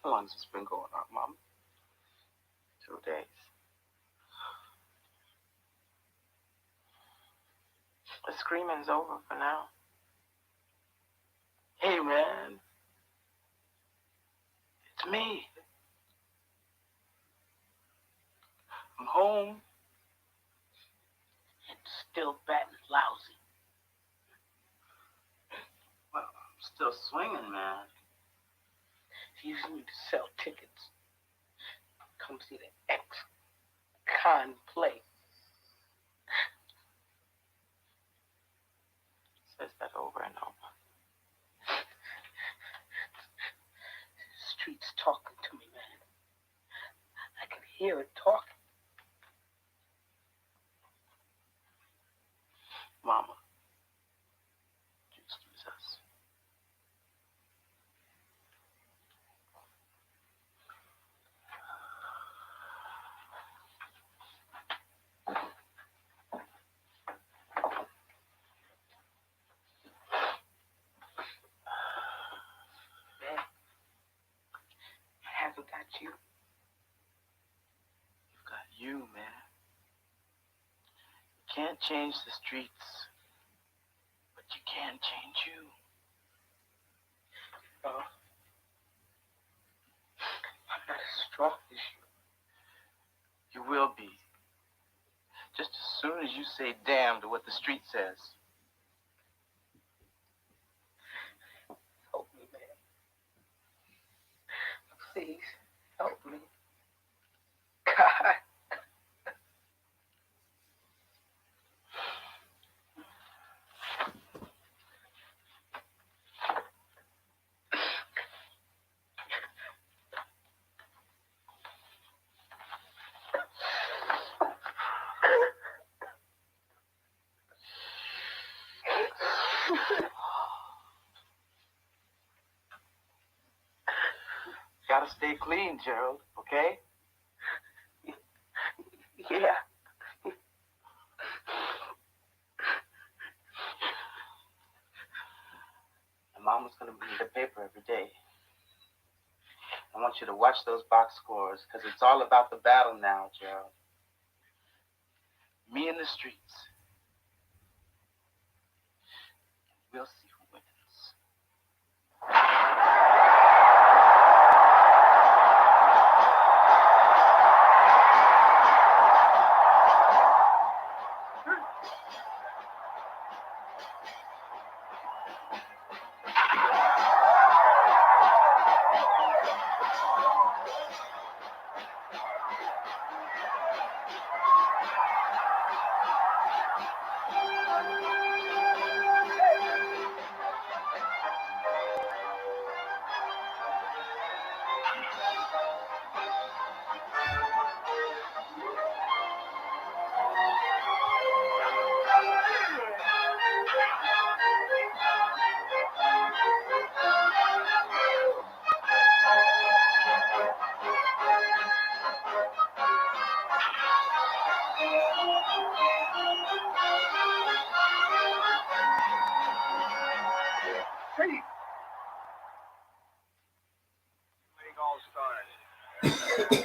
How long has this been going on, Mom? 2 days. The screaming's over for now. Hey, man. It's me. I'm home. And still batting lousy. Well, I'm still swinging, man. You need to sell tickets. Come see the ex-con play. Says that over and over. The street's talking to me, man. I can hear it talking. Mama, excuse us. Man, I haven't got you. You've got you, man. You can't change the streets, but you can change you. I'm not as strong as you. You will be. Just as soon as you say damn to what the street says. Help me, man. Please, help me. God. Gotta stay clean, Gerald, okay? Yeah. And Mama's gonna bring the paper every day. I want you to watch those box scores, because it's all about the battle now, Gerald. Me in the streets. We'll see who wins.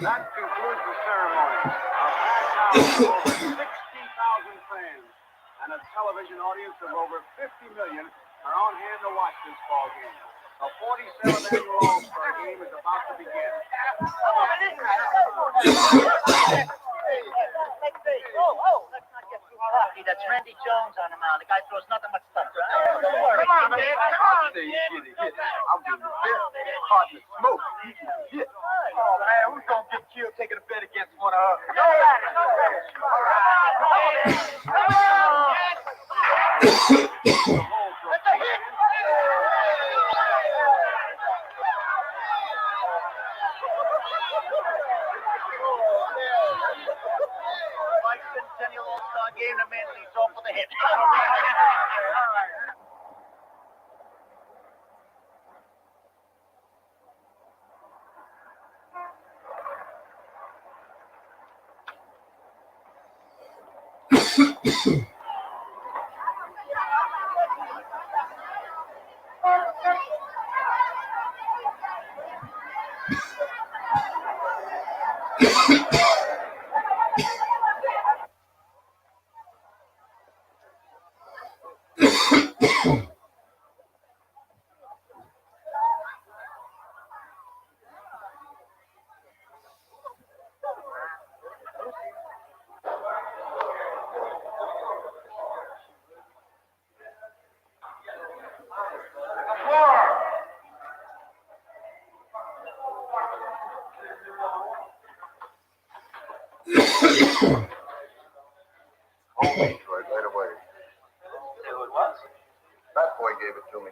That concludes the ceremony. A packed house of over 60,000 fans and a television audience of over 50 million are on hand to watch this ball game. The 47th annual All-Star game is about to begin. Let's not get too cocky. That's Randy Jones on the mound. The guy throws nothing but stuff. Don't worry. Come on, man. Come on. I'm getting bit. Hard to smoke. Yeah. Oh, man, who's going to get killed taking a bet against one of us? Centennial All-Star game, the man Home Detroit right away. Say who it was? That boy gave it to me.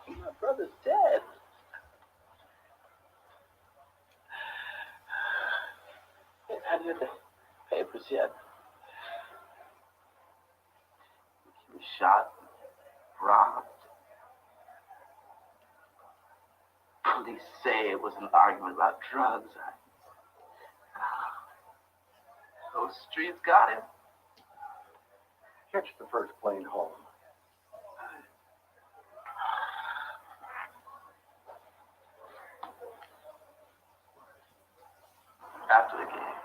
My brother's dead. Ain't had any of the papers yet. He was shot, robbed. Police say it was an argument about drugs. Those streets got him. Catch the first plane home. After the game.